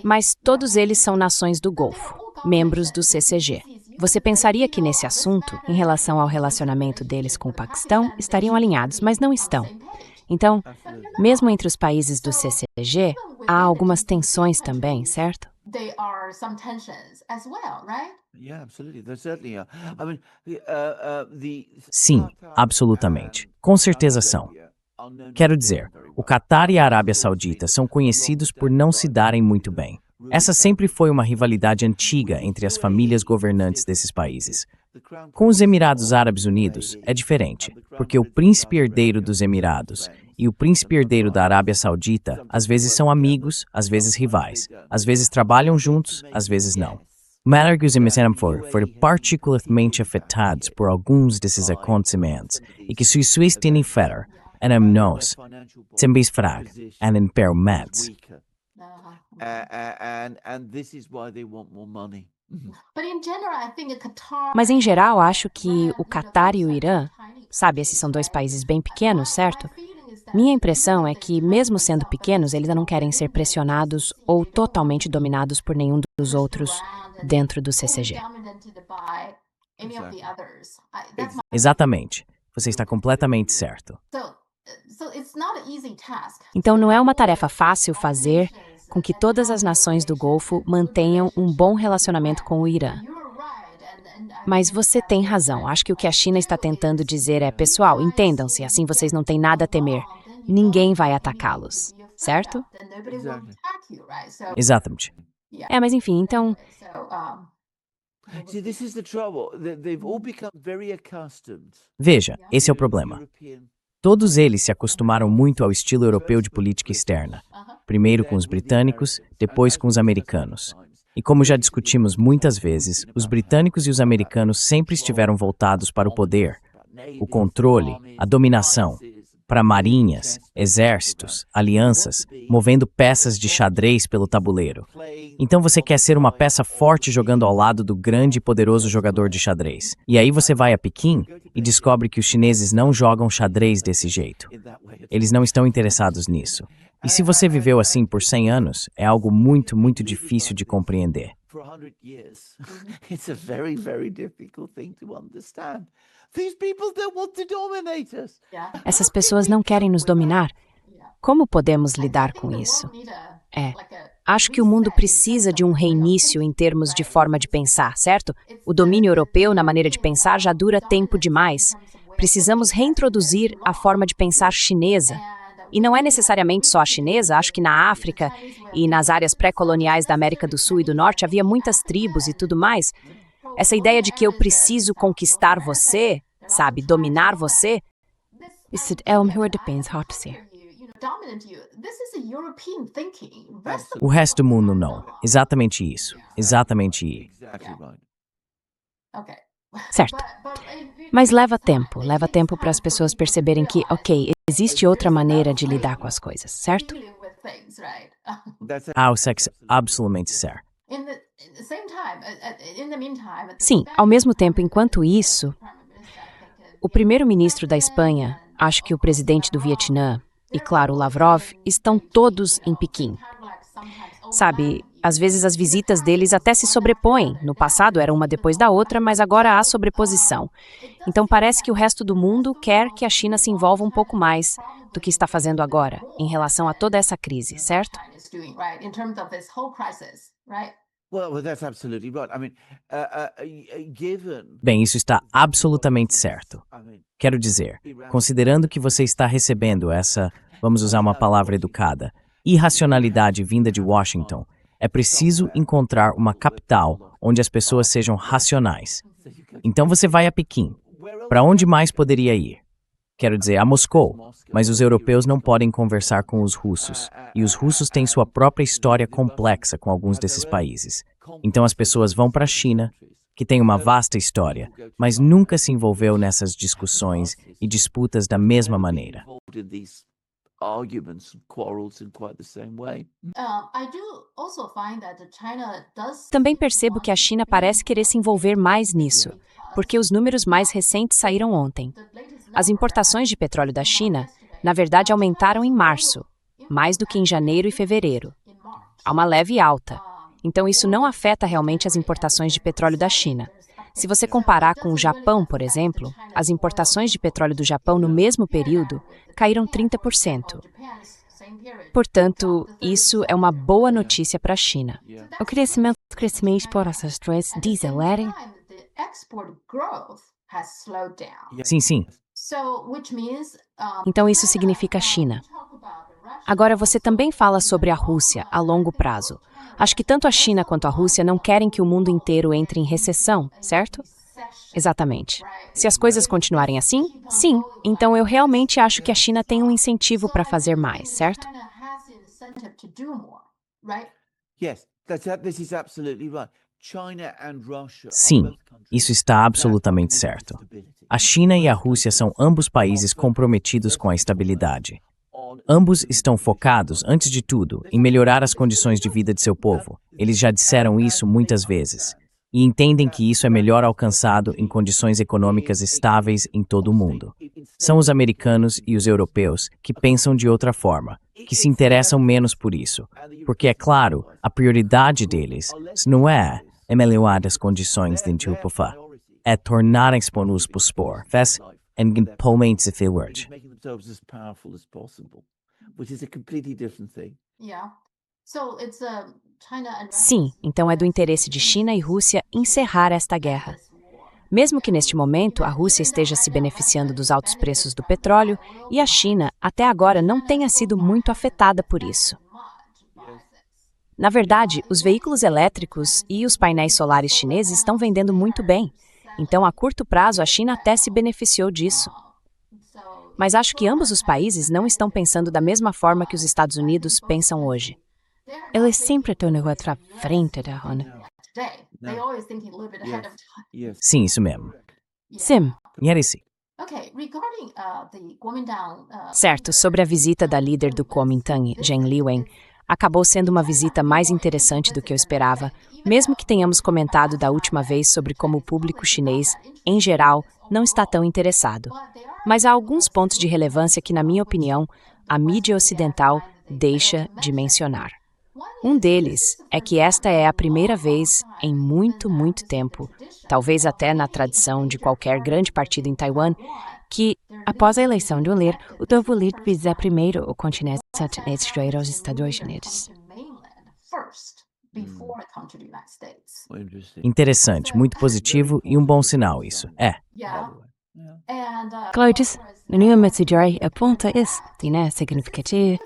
Mas todos eles são nações do Golfo, membros do CCG. Você pensaria que nesse assunto, em relação ao relacionamento deles com o Paquistão, estariam alinhados, mas não estão. Então, mesmo entre os países do CCG, há algumas tensões também, certo? Sim, absolutamente. Com certeza são. Quero dizer, o Catar e a Arábia Saudita são conhecidos por não se darem muito bem. Essa sempre foi uma rivalidade antiga entre as famílias governantes desses países. Com os Emirados Árabes Unidos, é diferente, porque o príncipe herdeiro dos Emirados e o príncipe herdeiro da Arábia Saudita às vezes são amigos, às vezes rivais, às vezes trabalham juntos, às vezes não. Matter que os Emirados foram particularmente afetados por alguns desses acontecimentos e que suas têm feito nós, também frag, e impairments. Mas, em geral, acho que o Catar e o Irã, sabe, esses são 2 países bem pequenos, certo? Minha impressão é que, mesmo sendo pequenos, eles não querem ser pressionados ou totalmente dominados por nenhum dos outros dentro do CCG. Exatamente. Você está completamente certo. Então, não é uma tarefa fácil fazer com que todas as nações do Golfo mantenham um bom relacionamento com o Irã. Mas você tem razão. Acho que o que a China está tentando dizer é: pessoal, entendam-se, assim vocês não têm nada a temer. Ninguém vai atacá-los, certo? Exatamente. Mas enfim, então... Veja, esse é o problema. Todos eles se acostumaram muito ao estilo europeu de política externa. Primeiro com os britânicos, depois com os americanos. E como já discutimos muitas vezes, os britânicos e os americanos sempre estiveram voltados para o poder, o controle, a dominação, para marinhas, exércitos, alianças, movendo peças de xadrez pelo tabuleiro. Então você quer ser uma peça forte jogando ao lado do grande e poderoso jogador de xadrez. E aí você vai a Pequim e descobre que os chineses não jogam xadrez desse jeito. Eles não estão interessados nisso. E se você viveu assim por 100 anos, é algo muito, muito difícil de compreender. Essas pessoas não querem nos dominar. Como podemos lidar com isso? Acho que o mundo precisa de um reinício em termos de forma de pensar, certo? O domínio europeu na maneira de pensar já dura tempo demais. Precisamos reintroduzir a forma de pensar chinesa. E não é necessariamente só a chinesa, acho que na África e nas áreas pré-coloniais da América do Sul e do Norte havia muitas tribos e tudo mais. Essa ideia de que eu preciso conquistar você, sabe, dominar você, depends how to say. O resto do mundo não. Exatamente isso. Exatamente isso. Certo. Mas leva tempo para as pessoas perceberem que, ok, existe outra maneira de lidar com as coisas, certo? O sexo absolutamente certo. Sim, ao mesmo tempo, enquanto isso, o primeiro-ministro da Espanha, acho que o presidente do Vietnã e, claro, o Lavrov, estão todos em Pequim. Sabe, Às vezes as visitas deles até se sobrepõem. No passado era uma depois da outra, mas agora há sobreposição. Então parece que o resto do mundo quer que a China se envolva um pouco mais do que está fazendo agora, em relação a toda essa crise, certo? Well, that's absolutely right. I mean, given, Bem, isso está absolutamente certo. I mean, Quero dizer, considerando que você está recebendo essa, vamos usar uma palavra educada, irracionalidade vinda de Washington, é preciso encontrar uma capital onde as pessoas sejam racionais. Então você vai a Pequim. Para onde mais poderia ir? Quero dizer, a Moscou. Mas os europeus não podem conversar com os russos. E os russos têm sua própria história complexa com alguns desses países. Então as pessoas vão para a China, que tem uma vasta história, mas nunca se envolveu nessas discussões e disputas da mesma maneira. involved in these arguments and quarrels in quite the same way. Também percebo que a China parece querer se envolver mais nisso, porque os números mais recentes saíram ontem. As importações de petróleo da China, na verdade, aumentaram em março, mais do que em janeiro e fevereiro. Há uma leve alta. Então, isso não afeta realmente as importações de petróleo da China. Se você comparar com o Japão, por exemplo, as importações de petróleo do Japão no mesmo período caíram 30%. Portanto, isso é uma boa notícia para a China. O crescimento de exportações desacelera. Sim, sim. Então, isso significa China. Agora, você também fala sobre a Rússia a longo prazo. Acho que tanto a China quanto a Rússia não querem que o mundo inteiro entre em recessão, certo? Exatamente. Se as coisas continuarem assim, sim. Então, eu realmente acho que a China tem um incentivo para fazer mais, certo? Yes, this is absolutely right. China and Russia are Sim, both countries isso está absolutamente certo. A China e a Rússia são ambos países comprometidos com a estabilidade. Ambos estão focados, antes de tudo, em melhorar as condições de vida de seu povo. Eles já disseram isso muitas vezes. E entendem que isso é melhor alcançado em condições econômicas estáveis em todo o mundo. São os americanos e os europeus que pensam de outra forma, que se interessam menos por isso. Porque, é claro, a prioridade deles não é melhorar as condições de povo, é tornarem-se-nos por spor, fez implementar esse word. making themselves as powerful as possible, which is a completely different thing. Sim, então é do interesse de China e Rússia encerrar esta guerra. Mesmo que neste momento a Rússia esteja se beneficiando dos altos preços do petróleo e a China, até agora, não tenha sido muito afetada por isso. Na verdade, os veículos elétricos e os painéis solares chineses estão vendendo muito bem. Então, a curto prazo, a China até se beneficiou disso. Mas acho que ambos os países não estão pensando da mesma forma que os Estados Unidos pensam hoje. Eles sempre estão na outra frente da Rona. Yes. Sim, isso mesmo. Sim. E era isso. Certo, sobre a visita da líder do Kuomintang, Zheng Liwen, acabou sendo uma visita mais interessante do que eu esperava, mesmo que tenhamos comentado da última vez sobre como o público chinês, em geral, não está tão interessado. Mas há alguns pontos de relevância que, na minha opinião, a mídia ocidental deixa de mencionar. Um deles é que esta é a primeira vez em muito, muito tempo, talvez até na tradição de qualquer grande partido em Taiwan, que, após a eleição do líder, o novo líder visa primeiro o continente estrangeiro aos Estados Unidos. Interesting. Interessante, muito positivo e um bom sinal isso. É. Claudius, nenhuma mensagem aponta isso, tem significativo.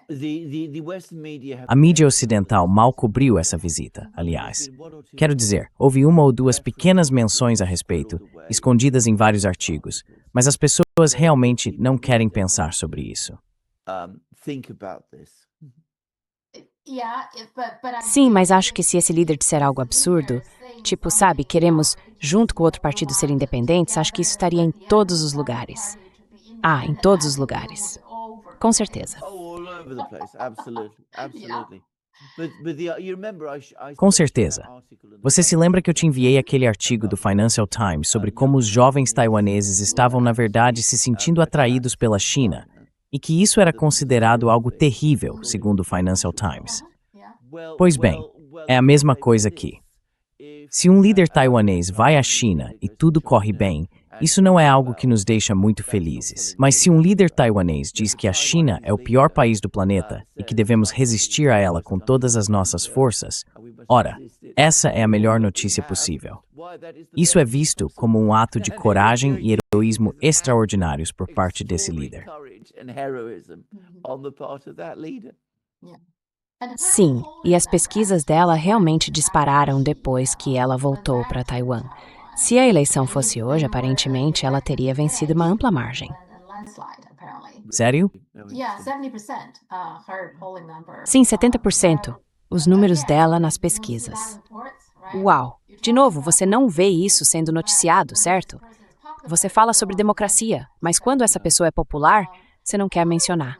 The Western media have A mídia ocidental mal cobriu essa visita, aliás. Quero dizer, houve uma ou duas pequenas menções a respeito, escondidas em vários artigos, mas as pessoas realmente não querem pensar sobre isso. think about this. Sim, mas acho que se esse líder disser algo absurdo, tipo, sabe, queremos, junto com o outro partido, ser independentes, acho que isso estaria em todos os lugares. Ah, em todos os lugares. Com certeza. All over the place. Absolutely. Absolutely. You remember I Com certeza. article in Você se lembra que eu te enviei aquele artigo do Financial Times sobre como os jovens taiwaneses estavam, na verdade, se sentindo atraídos pela China e que isso era considerado algo terrível, segundo o Financial Times. Pois bem, é a mesma coisa aqui. Se um líder taiwanês vai à China e tudo corre bem, isso não é algo que nos deixa muito felizes. Mas se um líder taiwanês diz que a China é o pior país do planeta e que devemos resistir a ela com todas as nossas forças, ora, essa é a melhor notícia possível. Isso é visto como um ato de coragem e heroísmo extraordinários por parte desse líder. Sim, e as pesquisas dela realmente dispararam depois que ela voltou para Taiwan. Se a eleição fosse hoje, aparentemente ela teria vencido uma ampla margem. Sério? Sim, 70%. Os números dela nas pesquisas. Uau! De novo, você não vê isso sendo noticiado, certo? Você fala sobre democracia, mas quando essa pessoa é popular, você não quer mencionar.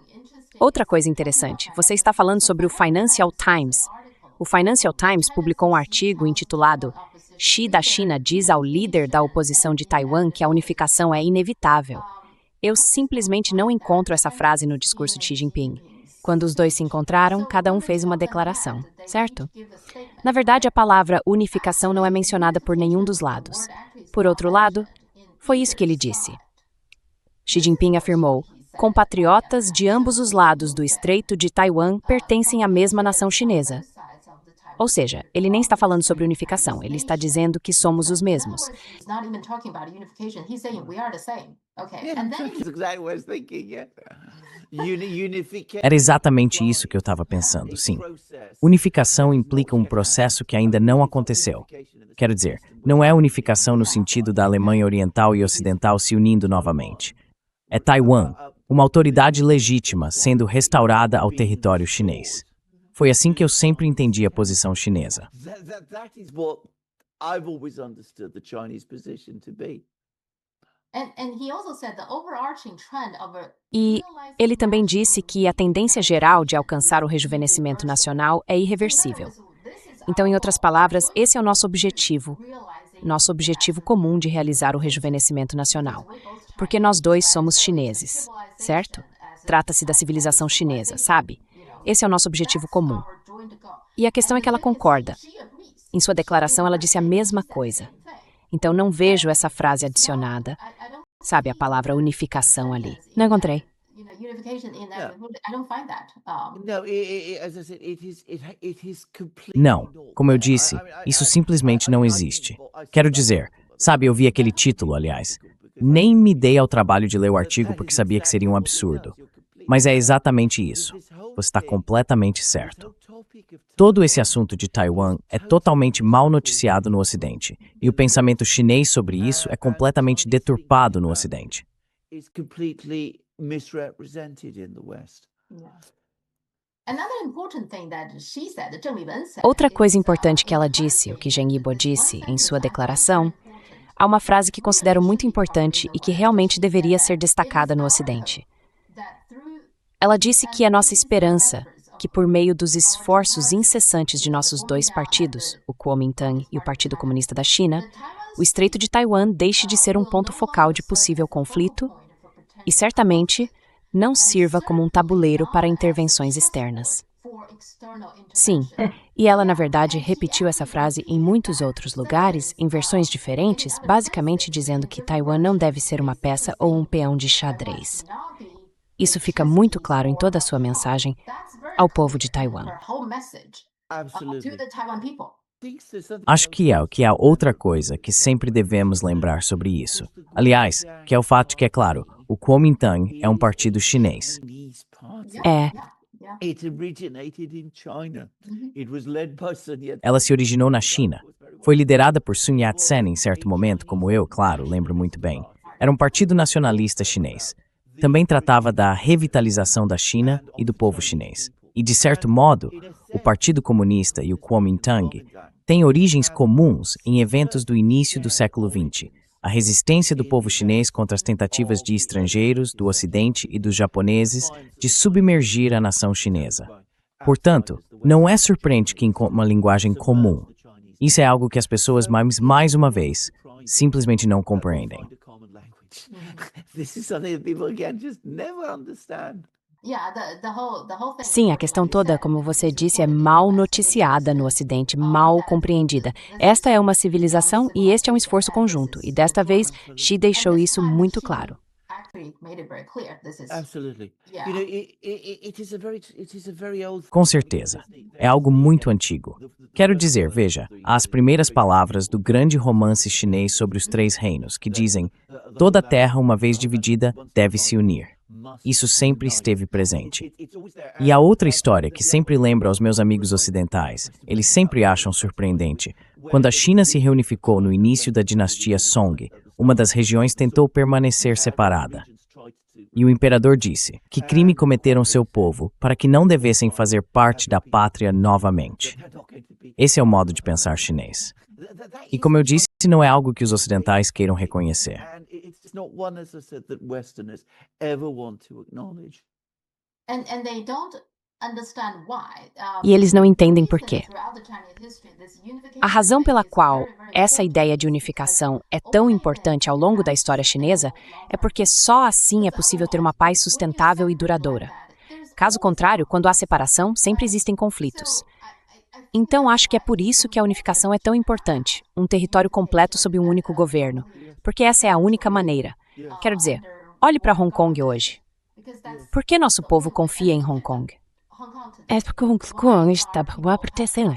Outra coisa interessante, você está falando sobre o Financial Times. O Financial Times publicou um artigo intitulado Xi da China diz ao líder da oposição de Taiwan que a unificação é inevitável. Eu simplesmente não encontro essa frase no discurso de Xi Jinping. Quando os dois se encontraram, cada um fez uma declaração, certo? Na verdade, a palavra unificação não é mencionada por nenhum dos lados. Por outro lado, foi isso que ele disse. Xi Jinping afirmou: compatriotas de ambos os lados do Estreito de Taiwan pertencem à mesma nação chinesa. Ou seja, ele nem está falando sobre unificação, ele está dizendo que somos os mesmos. Era exatamente isso que eu estava pensando, sim. Unificação implica um processo que ainda não aconteceu. Quero dizer, não é unificação no sentido da Alemanha Oriental e Ocidental se unindo novamente. É Taiwan, uma autoridade legítima, sendo restaurada ao território chinês. Foi assim que eu sempre entendi a posição chinesa. E ele também disse que a tendência geral de alcançar o rejuvenescimento nacional é irreversível. Então, em outras palavras, esse é o nosso objetivo comum de realizar o rejuvenescimento nacional. Porque nós dois somos chineses, certo? Trata-se da civilização chinesa, sabe? Esse é o nosso objetivo comum. E a questão é que ela concorda. Em sua declaração, ela disse a mesma coisa. Então, não vejo essa frase adicionada. Sabe, a palavra unificação ali. Não encontrei. Não, como eu disse, isso simplesmente não existe. Quero dizer, sabe, eu vi aquele título, aliás. Nem me dei ao trabalho de ler o artigo porque sabia que seria um absurdo. Mas é exatamente isso. Você está completamente certo. Todo esse assunto de Taiwan é totalmente mal noticiado no Ocidente, e o pensamento chinês sobre isso é completamente deturpado no Ocidente. Outra coisa importante que ela disse, o que Zheng Yibo disse em sua declaração, há uma frase que considero muito importante e que realmente deveria ser destacada no Ocidente. Ela disse que é nossa esperança que, por meio dos esforços incessantes de nossos dois partidos, o Kuomintang e o Partido Comunista da China, o Estreito de Taiwan deixe de ser um ponto focal de possível conflito e, certamente, não sirva como um tabuleiro para intervenções externas. Sim, e ela, na verdade, repetiu essa frase em muitos outros lugares, em versões diferentes, basicamente dizendo que Taiwan não deve ser uma peça ou um peão de xadrez. Isso fica muito claro em toda a sua mensagem ao povo de Taiwan. Acho que há outra coisa que sempre devemos lembrar sobre isso. Aliás, que é o fato de que, é claro, o Kuomintang é um partido chinês. Ela se originou na China. Foi liderada por Sun Yat-sen em certo momento, como eu, claro, lembro muito bem. Era um partido nacionalista chinês. Também tratava da revitalização da China e do povo chinês. E, de certo modo, o Partido Comunista e o Kuomintang têm origens comuns em eventos do início do século XX. A resistência do povo chinês contra as tentativas de estrangeiros, do Ocidente e dos japoneses de submergir a nação chinesa. Portanto, não é surpreendente que encontre uma linguagem comum. Isso é algo que as pessoas, mais uma vez, simplesmente não compreendem. Sim, a questão toda, como você disse, é mal noticiada no Ocidente, mal compreendida. Esta é uma civilização e este é um esforço conjunto. E desta vez, Xi deixou isso muito claro. Absolutely. You know, it is a very old Com certeza. É algo muito antigo. Quero dizer, veja, as primeiras palavras do grande romance chinês sobre os três reinos, que dizem: toda a terra, uma vez dividida, deve se unir. Isso sempre esteve presente. E a outra história que sempre lembro aos meus amigos ocidentais, eles sempre acham surpreendente. Quando a China se reunificou no início da dinastia Song, uma das regiões tentou permanecer separada. E o imperador disse: que crime cometeram seu povo para que não devessem fazer parte da pátria novamente. Esse é o modo de pensar chinês. E como eu disse, não é algo que os ocidentais queiram reconhecer. And it's not one, as I said, that Westerners ever want to acknowledge. E eles não entendem por quê. A razão pela qual essa ideia de unificação é tão importante ao longo da história chinesa é porque só assim é possível ter uma paz sustentável e duradoura. Caso contrário, quando há separação, sempre existem conflitos. Então, acho que é por isso que a unificação é tão importante, um território completo sob um único governo, porque essa é a única maneira. Quero dizer, olhe para Hong Kong hoje. Por que nosso povo confia em Hong Kong? É porque Hong Kong está sob a proteção.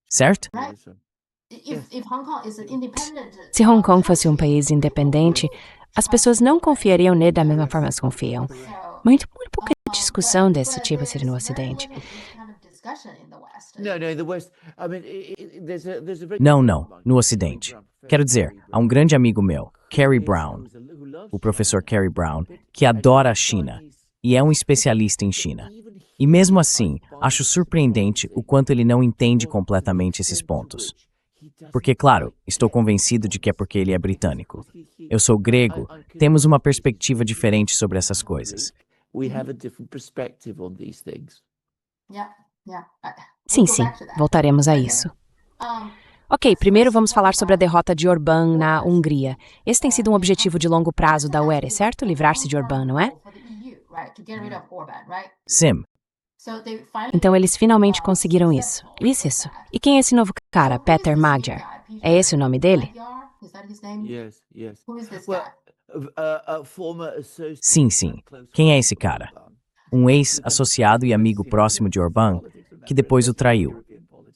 Certo? Se Hong Kong fosse um país independente, as pessoas não confiariam nele da mesma forma que confiam. Muito pouca discussão desse tipo seria no Ocidente. No, in the West, I mean, there's a very Não, no Ocidente. Quero dizer, há um grande amigo meu, Kerry Brown, o professor Kerry Brown, que adora a China e é um especialista em China. E mesmo assim, acho surpreendente o quanto ele não entende completamente esses pontos. Porque, claro, estou convencido de que é porque ele é britânico. Eu sou grego, temos uma perspectiva diferente sobre essas coisas. We have a different perspective on these things. Sim, voltaremos a isso. Ok, primeiro vamos falar sobre a derrota de Orbán na Hungria. Esse tem sido um objetivo de longo prazo da UE, certo? Livrar-se de Orbán, não é? Sim, Então eles finalmente conseguiram isso. Isso. E quem é esse novo cara, Peter Magyar? É esse o nome dele? Yes. Well, a former associate. sim. Quem é esse cara? Um ex-associado e amigo próximo de Orbán, que depois o traiu.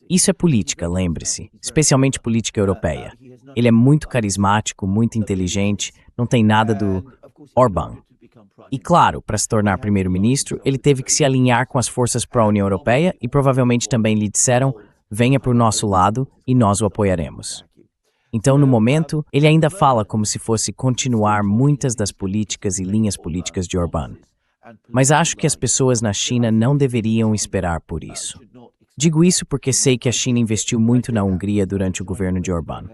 Isso é política, lembre-se, especialmente política europeia. Ele é muito carismático, muito inteligente, não tem nada do Orbán. E claro, para se tornar primeiro-ministro, ele teve que se alinhar com as forças pró-União Europeia e provavelmente também lhe disseram: venha para o nosso lado e nós o apoiaremos. Então, no momento, ele ainda fala como se fosse continuar muitas das políticas e linhas políticas de Orbán. Mas acho que as pessoas na China não deveriam esperar por isso. Digo isso porque sei que a China investiu muito na Hungria durante o governo de Orbán.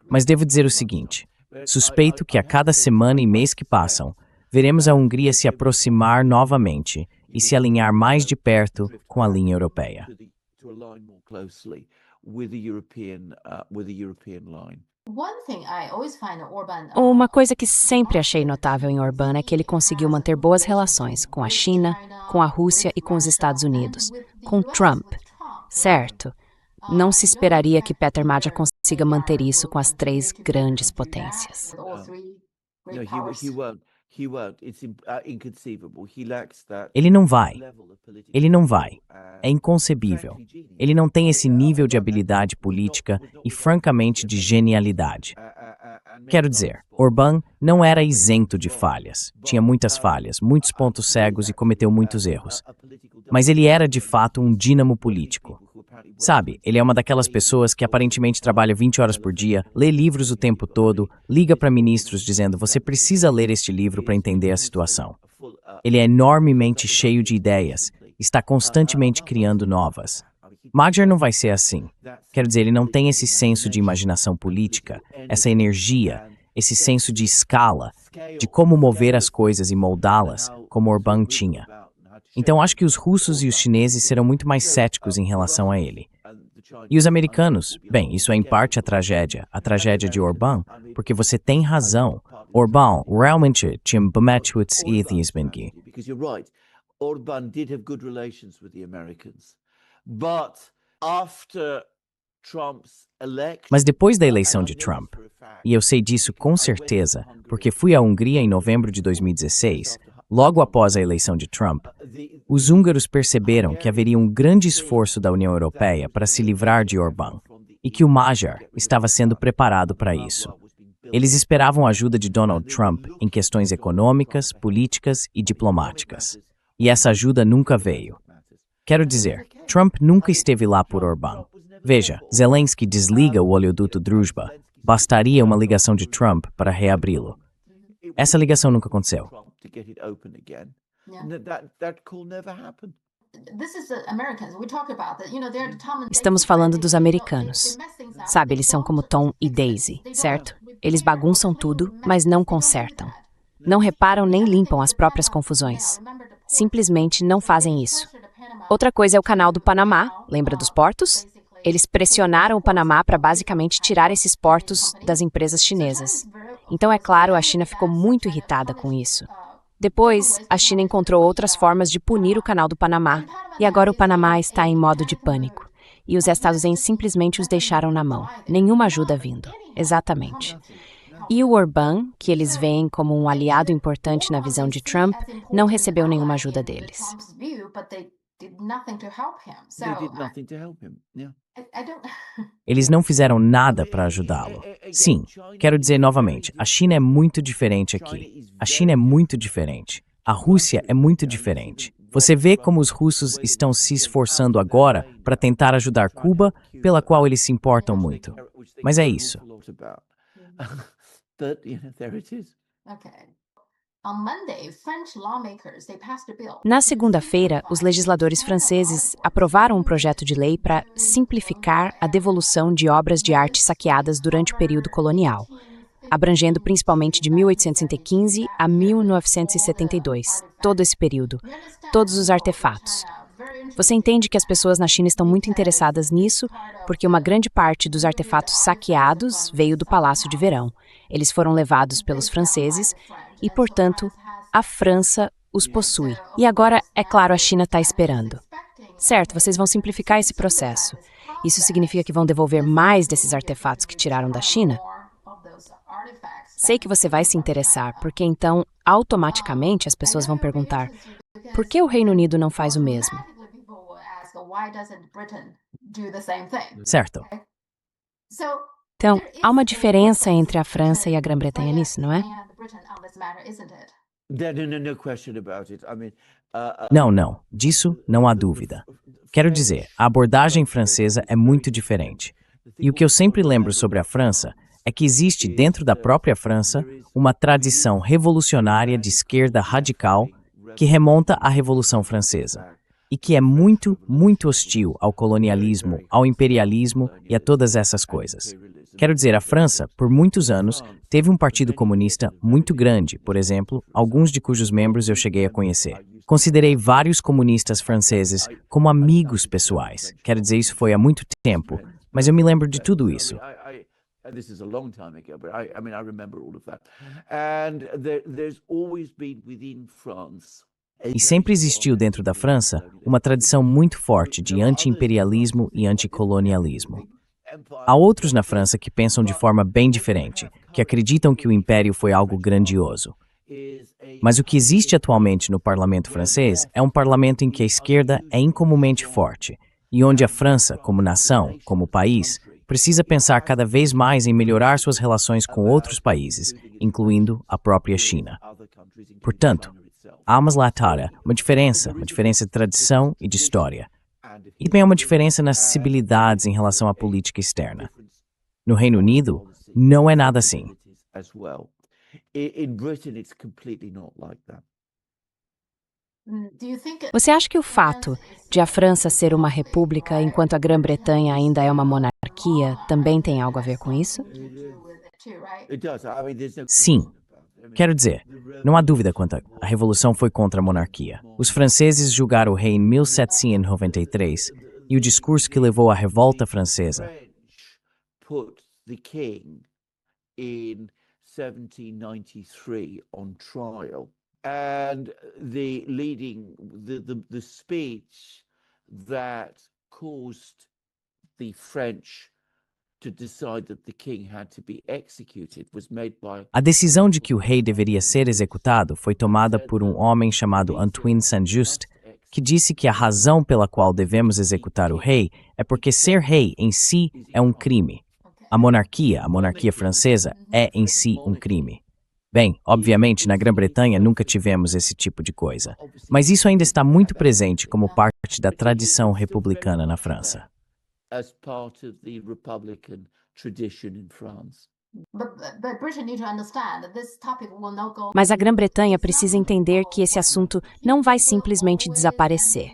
Mas devo dizer o seguinte: suspeito que a cada semana e mês que passam, veremos a Hungria se aproximar novamente e se alinhar mais de perto com a linha europeia. To align more closely with the European line. Uma coisa que sempre achei notável em Orbán é que ele conseguiu manter boas relações com a China, com a Rússia e com os Estados Unidos, com Trump. Certo. Não se esperaria que Peter Magyar consiga manter isso com as três grandes potências. No, he won't. It's inconceivable. He lacks that Ele não vai. level of political. Ele não vai. É inconcebível. Ele não tem esse nível de habilidade política e, francamente, de genialidade. Quero dizer, Orbán não era isento de falhas. Tinha muitas falhas, muitos pontos cegos e cometeu muitos erros. Mas ele era, de fato, um dínamo político. Sabe, ele é uma daquelas pessoas que aparentemente trabalha 20 horas por dia, lê livros o tempo todo, liga para ministros dizendo: você precisa ler este livro para entender a situação. Ele é enormemente cheio de ideias, está constantemente criando novas. Magyar não vai ser assim. Quero dizer, ele não tem esse senso de imaginação política, essa energia, esse senso de escala, de como mover as coisas e moldá-las, como Orbán tinha. Então acho que os russos e os chineses serão muito mais céticos em relação a ele. E os americanos? Bem, isso é em parte a tragédia de Orbán, porque você tem razão. Orbán realmente tinha batido e Bengi. Because you're right, Orban did have good relations with the Americans. But after Trump's election, Mas depois da eleição de Trump, e eu sei disso com certeza, porque fui à Hungria em novembro de 2016, logo após a eleição de Trump, os húngaros perceberam que haveria um grande esforço da União Europeia para se livrar de Orbán, e que o Magyar estava sendo preparado para isso. Eles esperavam a ajuda de Donald Trump em questões econômicas, políticas e diplomáticas. E essa ajuda nunca veio. Quero dizer, Trump nunca esteve lá por Orbán. Veja, Zelensky desliga o oleoduto Druzhba. Bastaria uma ligação de Trump para reabri-lo. Essa ligação nunca aconteceu. to get it open again. That call never happened. Estamos falando dos americanos. Sabe, eles são como Tom e Daisy, certo? Eles bagunçam tudo, mas não consertam. Não reparam nem limpam as próprias confusões. Simplesmente não fazem isso. Outra coisa é o canal do Panamá, lembra dos portos? Eles pressionaram o Panamá para basicamente tirar esses portos das empresas chinesas. Então, é claro, a China ficou muito irritada com isso. Depois, a China encontrou outras formas de punir o canal do Panamá, e agora o Panamá está em modo de pânico. E os Estados Unidos simplesmente os deixaram na mão. Nenhuma ajuda vindo. Exatamente. E o Orbán, que eles veem como um aliado importante na visão de Trump, não recebeu nenhuma ajuda deles. They did nothing to help him. Yeah. Eles não fizeram nada para ajudá-lo. Sim, quero dizer novamente, a China é muito diferente aqui. A China é muito diferente. A Rússia é muito diferente. Você vê como os russos estão se esforçando agora para tentar ajudar Cuba, pela qual eles se importam muito. Mas é isso. Na segunda-feira, os legisladores franceses aprovaram um projeto de lei para simplificar a devolução de obras de arte saqueadas durante o período colonial, abrangendo principalmente de 1815 a 1972, todo esse período, todos os artefatos. Você entende que as pessoas na China estão muito interessadas nisso, porque uma grande parte dos artefatos saqueados veio do Palácio de Verão. Eles foram levados pelos franceses e, portanto, a França os possui. E agora, é claro, a China está esperando. Certo, vocês vão simplificar esse processo. Isso significa que vão devolver mais desses artefatos que tiraram da China? Sei que você vai se interessar, porque então, automaticamente, as pessoas vão perguntar: por que o Reino Unido não faz o mesmo? Certo. Então, há uma diferença entre a França e a Grã-Bretanha nisso, não é? Não, disso não há dúvida. Quero dizer, a abordagem francesa é muito diferente. E o que eu sempre lembro sobre a França é que existe dentro da própria França uma tradição revolucionária de esquerda radical que remonta à Revolução Francesa e que é muito, muito hostil ao colonialismo, ao imperialismo e a todas essas coisas. Quero dizer, a França, por muitos anos, teve um partido comunista muito grande, por exemplo, alguns de cujos membros eu cheguei a conhecer. Considerei vários comunistas franceses como amigos pessoais. Quero dizer, isso foi há muito tempo, mas eu me lembro de tudo isso. This is a long time ago, but I remember all of that. And there's always been within France. E sempre existiu dentro da França uma tradição muito forte de anti-imperialismo e anticolonialismo. Há outros na França que pensam de forma bem diferente, que acreditam que o império foi algo grandioso. Mas o que existe atualmente no parlamento francês é um parlamento em que a esquerda é incomumente forte, e onde a França, como nação, como país, precisa pensar cada vez mais em melhorar suas relações com outros países, incluindo a própria China. Portanto, há uma diferença de tradição e de história. E também há uma diferença nas sensibilidades em relação à política externa. No Reino Unido, não é nada assim. Você acha que o fato de a França ser uma república enquanto a Grã-Bretanha ainda é uma monarquia também tem algo a ver com isso? Sim. Quero dizer, não há dúvida quanto a Revolução foi contra a monarquia. Os franceses julgaram o rei em 1793 e o discurso que levou à Revolta Francesa 1793 on trial, and the leading the speech that caused the French to decide that the king had to be executed was made by A decisão de que o rei deveria ser executado foi tomada por um homem chamado Antoine Saint-Just, que disse que a razão pela qual devemos executar o rei é porque ser rei em si é um crime. A monarquia francesa, é em si um crime. Bem, obviamente, na Grã-Bretanha nunca tivemos esse tipo de coisa, mas isso ainda está muito presente como parte da tradição republicana na França. as part of the Republican tradition in France. Mas a Grã-Bretanha precisa entender que esse assunto não vai simplesmente desaparecer.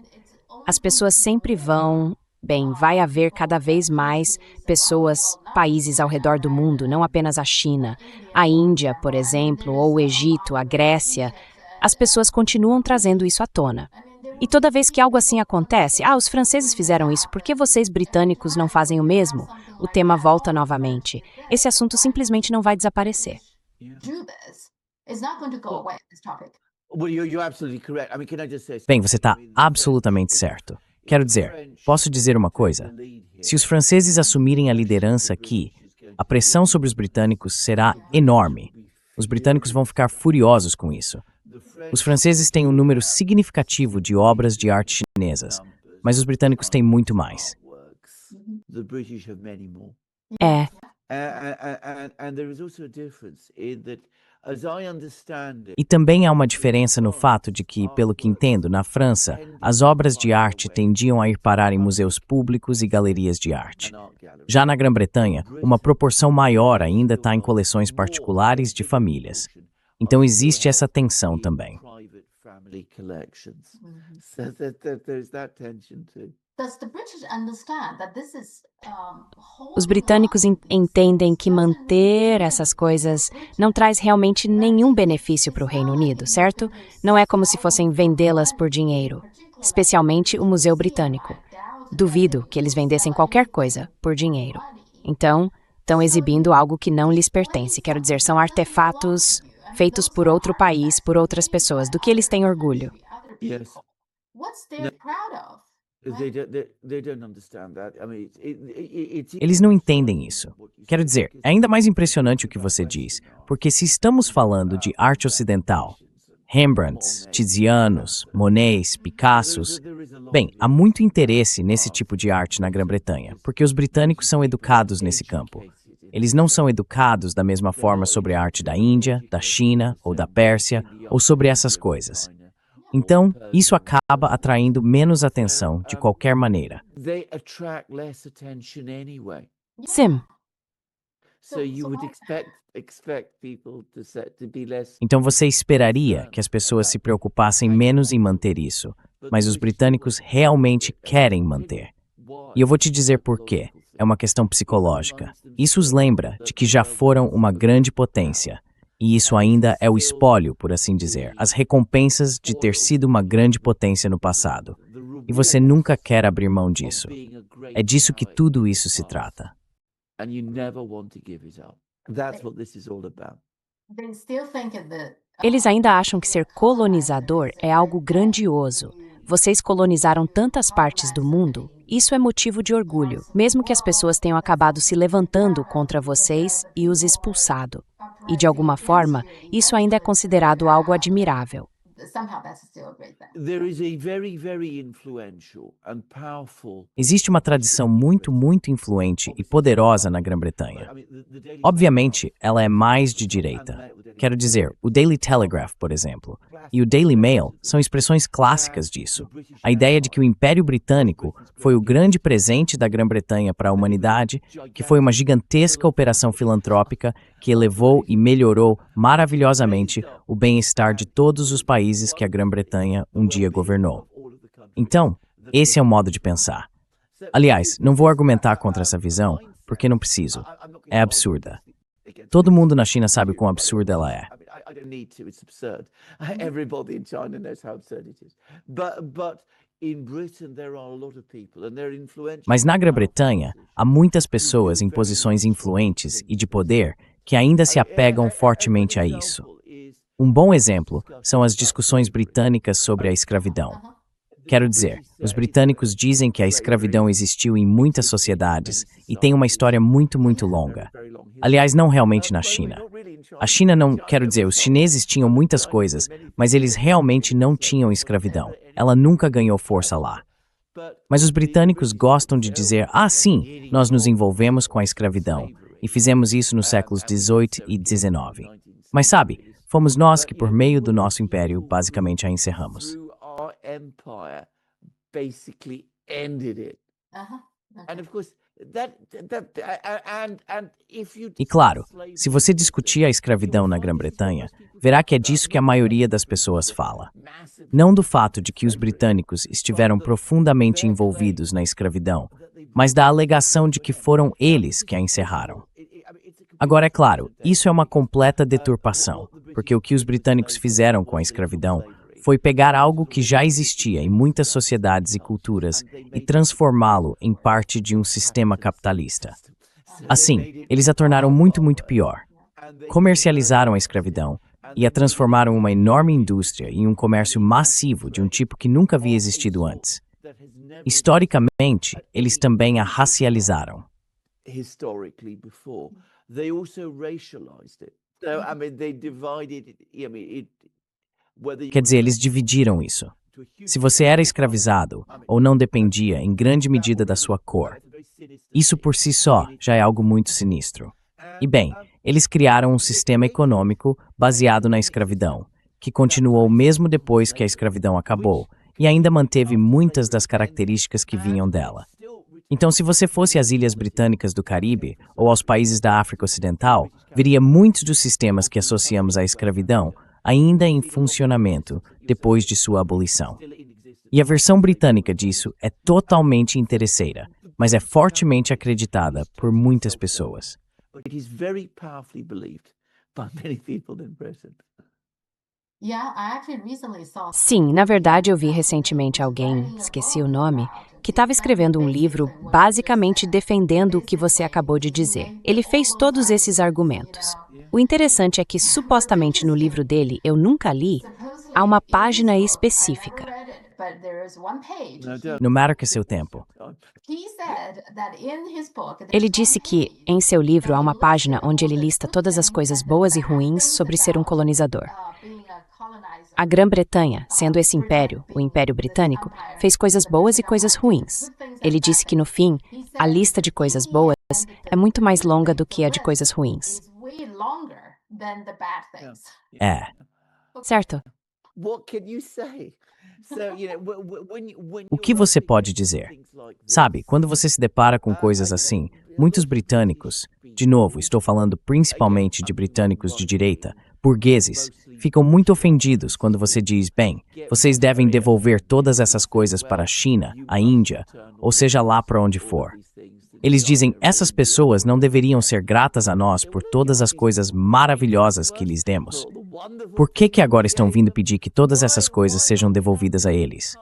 As pessoas sempre vão. Bem, vai haver cada vez mais países ao redor do mundo, não apenas a China, a Índia, por exemplo, ou o Egito, a Grécia. As pessoas continuam trazendo isso à tona. E toda vez que algo assim acontece, os franceses fizeram isso, por que vocês britânicos não fazem o mesmo? O tema volta novamente. Esse assunto simplesmente não vai desaparecer. Well, you're absolutely correct. I mean, can I just say? Bem, você está absolutamente certo. Quero dizer, posso dizer uma coisa? Se os franceses assumirem a liderança aqui, a pressão sobre os britânicos será enorme. Os britânicos vão ficar furiosos com isso. Os franceses têm um número significativo de obras de arte chinesas, mas os britânicos têm muito mais. The British have many more. É, And there is also a difference in that, as I understand it, E também há uma diferença no fato de que, pelo que entendo, na França, as obras de arte tendiam a ir parar em museus públicos e galerias de arte. Já na Grã-Bretanha, uma proporção maior ainda está em coleções particulares de famílias. Então existe essa tensão também. private family collections. So there's that tension too. os britânicos entendem que manter essas coisas não traz realmente nenhum benefício para o Reino Unido, certo? Não é como se fossem vendê-las por dinheiro, especialmente o Museu Britânico. Duvido que eles vendessem qualquer coisa por dinheiro. Então, estão exibindo algo que não lhes pertence. Quero dizer, são artefatos feitos por outro país, por outras pessoas, do que eles têm orgulho. Yes. They don't understand that. I mean, it's Eles não entendem isso. Quero dizer, é ainda mais impressionante o que você diz, porque se estamos falando de arte ocidental, Rembrandts, Tizianos, Monets, Picassos, bem, há muito interesse nesse tipo de arte na Grã-Bretanha, porque os britânicos são educados nesse campo. Eles não são educados da mesma forma sobre a arte da Índia, da China ou da Pérsia, ou sobre essas coisas. Então, isso acaba atraindo menos atenção de qualquer maneira. they attract less attention anyway. Sim, So you would expect people to be less. Então você esperaria que as pessoas se preocupassem menos em manter isso, mas os britânicos realmente querem manter. E eu vou te dizer por quê. É uma questão psicológica. Isso os lembra de que já foram uma grande potência. E isso ainda é o espólio, por assim dizer, as recompensas de ter sido uma grande potência no passado. E você nunca quer abrir mão disso. É disso que tudo isso se trata. And you never want to give it up. That's what this is all about. eles ainda acham que ser colonizador é algo grandioso. Vocês colonizaram tantas partes do mundo. Isso é motivo de orgulho, mesmo que as pessoas tenham acabado se levantando contra vocês e os expulsado. E, de alguma forma, isso ainda é considerado algo admirável. There is a very, very influential and powerful. Existe uma tradição muito influente e poderosa na Grã-Bretanha. Obviamente, ela é mais de direita. Quero dizer, o Daily Telegraph, por exemplo, e o Daily Mail são expressões clássicas disso. A ideia de que o Império Britânico foi o grande presente da Grã-Bretanha para a humanidade, que foi uma gigantesca operação filantrópica que elevou e melhorou maravilhosamente o bem-estar de todos os países que a Grã-Bretanha um dia governou. Então, esse é o modo de pensar. Aliás, não vou argumentar contra essa visão, porque não preciso. É absurda. Todo mundo na China sabe quão absurda ela é. I don't need to. It's absurd. Everybody in China knows how absurd it is. But Mas na Grã-Bretanha, há muitas pessoas em posições influentes e de poder que ainda se apegam fortemente a isso. Um bom exemplo são as discussões britânicas sobre a escravidão. Quero dizer, os britânicos dizem que a escravidão existiu em muitas sociedades e tem uma história muito, muito longa. Aliás, não realmente na China. A China não, quero dizer, os chineses tinham muitas coisas, mas eles realmente não tinham escravidão. Ela nunca ganhou força lá. Mas os britânicos gostam de dizer, sim, nós nos envolvemos com a escravidão e fizemos isso nos séculos XVIII e XIX. Mas sabe, fomos nós que, por meio do nosso império, basicamente a encerramos. E claro, se você discutir a escravidão na Grã-Bretanha, verá que é disso que a maioria das pessoas fala. Não do fato de que os britânicos estiveram profundamente envolvidos na escravidão, mas da alegação de que foram eles que a encerraram. Agora, é claro, isso é uma completa deturpação, porque o que os britânicos fizeram com a escravidão foi pegar algo que já existia em muitas sociedades e culturas e transformá-lo em parte de um sistema capitalista. Assim, eles a tornaram muito, muito pior. Comercializaram a escravidão e a transformaram em uma enorme indústria e um comércio massivo de um tipo que nunca havia existido antes. Historicamente, eles também a racializaram. Quer dizer, eles dividiram isso. Se você era escravizado ou não dependia em grande medida da sua cor, isso por si só já é algo muito sinistro. E bem, eles criaram um sistema econômico baseado na escravidão, que continuou mesmo depois que a escravidão acabou e ainda manteve muitas das características que vinham dela. Então, se você fosse às Ilhas Britânicas do Caribe ou aos países da África Ocidental, veria muitos dos sistemas que associamos à escravidão ainda em funcionamento depois de sua abolição. E a versão britânica disso é totalmente interesseira, mas é fortemente acreditada por muitas pessoas. Sim, na verdade eu vi recentemente alguém, esqueci o nome, que estava escrevendo um livro basicamente defendendo o que você acabou de dizer. Ele fez todos esses argumentos. O interessante é que, supostamente no livro dele, eu nunca li, há uma página específica. No matter que seu tempo. Ele disse que, em seu livro, há uma página onde ele lista todas as coisas boas e ruins sobre ser um colonizador. A Grã-Bretanha, sendo esse império, o Império Britânico, fez coisas boas e coisas ruins. Ele disse que, no fim, a lista de coisas boas é muito mais longa do que a de coisas ruins. É. Certo? O que você pode dizer? Sabe, quando você se depara com coisas assim, muitos britânicos, de novo, estou falando principalmente de britânicos de direita, burgueses, ficam muito ofendidos quando você diz, bem, vocês devem devolver todas essas coisas para a China, a Índia, ou seja lá para onde for. Eles dizem, essas pessoas não deveriam ser gratas a nós por todas as coisas maravilhosas que lhes demos. Por que agora estão vindo pedir que todas essas coisas sejam devolvidas a eles?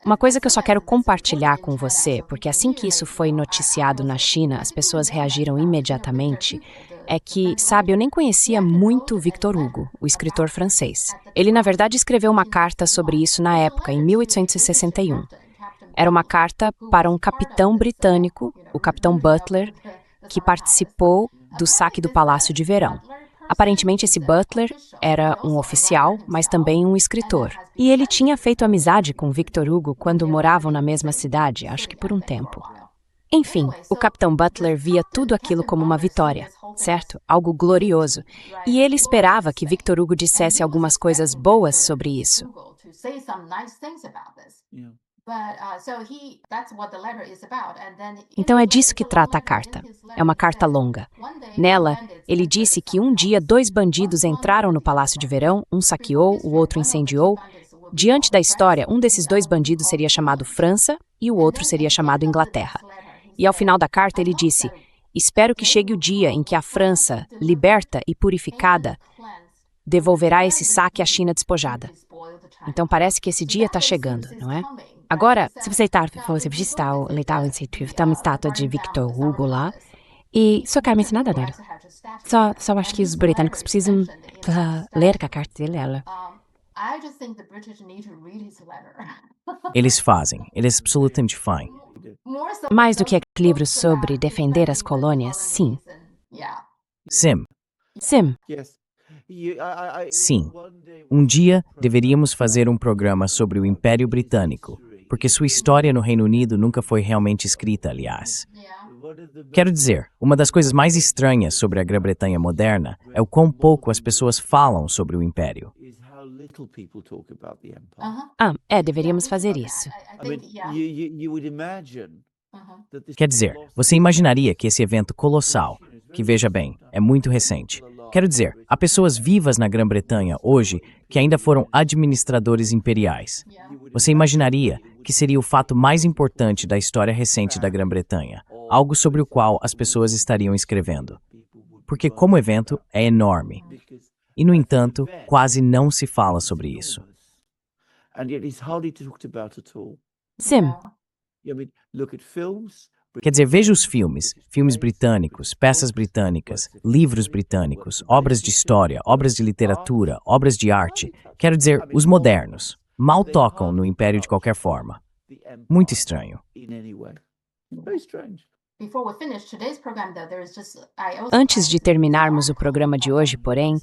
Uma coisa que eu só quero compartilhar com você, porque assim que isso foi noticiado na China, as pessoas reagiram imediatamente, é que, sabe, eu nem conhecia muito Victor Hugo, o escritor francês. Ele, na verdade, escreveu uma carta sobre isso na época, em 1861. Era uma carta para um capitão britânico, o capitão Butler, que participou do saque do Palácio de Verão. Aparentemente, esse Butler era um oficial, mas também um escritor. E ele tinha feito amizade com Victor Hugo quando moravam na mesma cidade, acho que por um tempo. Enfim, o capitão Butler via tudo aquilo como uma vitória, certo? Algo glorioso. E ele esperava que Victor Hugo dissesse algumas coisas boas sobre isso. Então é disso que trata a carta. É uma carta longa. Nela, ele disse que um dia 2 bandidos entraram no Palácio de Verão, um saqueou, o outro incendiou. Diante da história, um desses 2 bandidos seria chamado França e o outro seria chamado Inglaterra. E ao final da carta ele disse, Espero que chegue o dia em que a França, liberta e purificada, devolverá esse saque à China despojada. Então parece que esse dia está chegando, não é? Agora, se você fosse visitar o Letal Institute, tem uma estátua de Victor Hugo lá, e só quero mencionar nada. Só acho que os britânicos precisam ler a carta dele. Eles fazem, eles absolutamente fazem. Mais do que livros sobre defender as colônias, sim. Sim, Sim, sim. Um dia deveríamos fazer um programa sobre o Império Britânico, porque sua história no Reino Unido nunca foi realmente escrita, aliás. Quero dizer, uma das coisas mais estranhas sobre a Grã-Bretanha moderna é o quão pouco as pessoas falam sobre o Império. deveríamos fazer isso. Quer dizer, você imaginaria que esse evento colossal, que veja bem, é muito recente. Quero dizer, há pessoas vivas na Grã-Bretanha hoje que ainda foram administradores imperiais. Você imaginaria que seria o fato mais importante da história recente da Grã-Bretanha, algo sobre o qual as pessoas estariam escrevendo. Porque como evento é enorme. E, no entanto, quase não se fala sobre isso. Sim, Quer dizer, veja os filmes britânicos, peças britânicas, livros britânicos, obras de história, obras de literatura, obras de arte. Quero dizer, os modernos. Mal tocam no Império de qualquer forma. Muito estranho. Antes de terminarmos o programa de hoje, porém,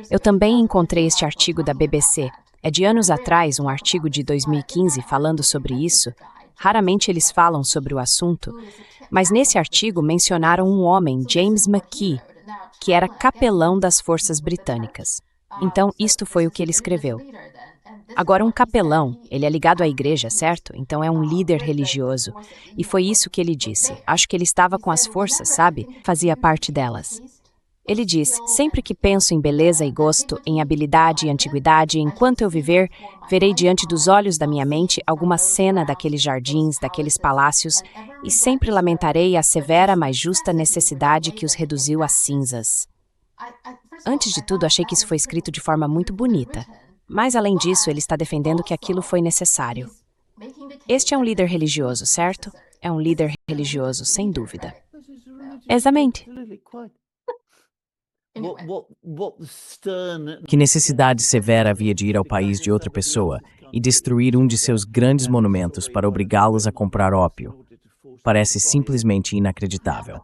eu também encontrei este artigo da BBC. É de anos atrás, um artigo de 2015 falando sobre isso. Raramente eles falam sobre o assunto, mas nesse artigo mencionaram um homem, James McKee, que era capelão das forças britânicas. Então, isto foi o que ele escreveu. Agora, um capelão, ele é ligado à igreja, certo? Então é um líder religioso. E foi isso que ele disse. Acho que ele estava com as forças, sabe? Fazia parte delas. Ele disse, sempre que penso em beleza e gosto, em habilidade e antiguidade, enquanto eu viver, verei diante dos olhos da minha mente alguma cena daqueles jardins, daqueles palácios, e sempre lamentarei a severa, mas justa necessidade que os reduziu a cinzas. Antes de tudo, achei que isso foi escrito de forma muito bonita. Mas, além disso, ele está defendendo que aquilo foi necessário. Este é um líder religioso, certo? É um líder religioso, sem dúvida. Exatamente. Que necessidade severa havia de ir ao país de outra pessoa e destruir um de seus grandes monumentos para obrigá-los a comprar ópio? Parece simplesmente inacreditável.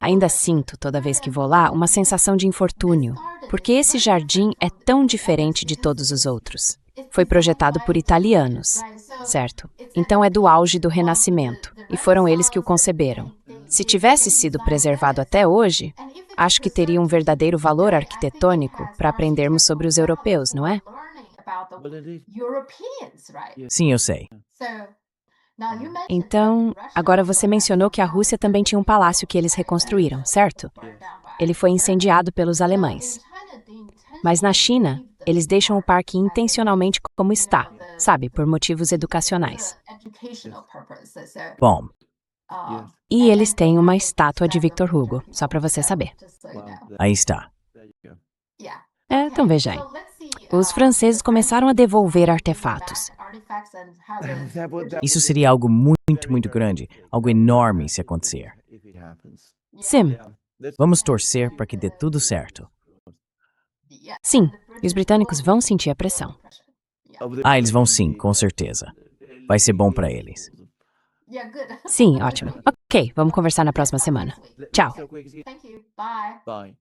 Ainda sinto, toda vez que vou lá, uma sensação de infortúnio, porque esse jardim é tão diferente de todos os outros. Foi projetado por italianos, certo? Então é do auge do Renascimento, e foram eles que o conceberam. Se tivesse sido preservado até hoje, acho que teria um verdadeiro valor arquitetônico para aprendermos sobre os europeus, não é? Sim, eu sei. Então, agora você mencionou que a Rússia também tinha um palácio que eles reconstruíram, certo? Ele foi incendiado pelos alemães. Mas na China, eles deixam o parque intencionalmente como está, sabe, por motivos educacionais. Bom, E eles têm uma estátua de Victor Hugo, só para você saber. aí está. Então veja aí. Os franceses começaram a devolver artefatos. Isso seria algo muito, muito grande, algo enorme se acontecer. Sim, Vamos torcer para que dê tudo certo. sim, e os britânicos vão sentir a pressão. Ah, eles vão sim, com certeza. Vai ser bom para eles. Sim, ótimo. Ok, vamos conversar na próxima semana. Tchau. Bye.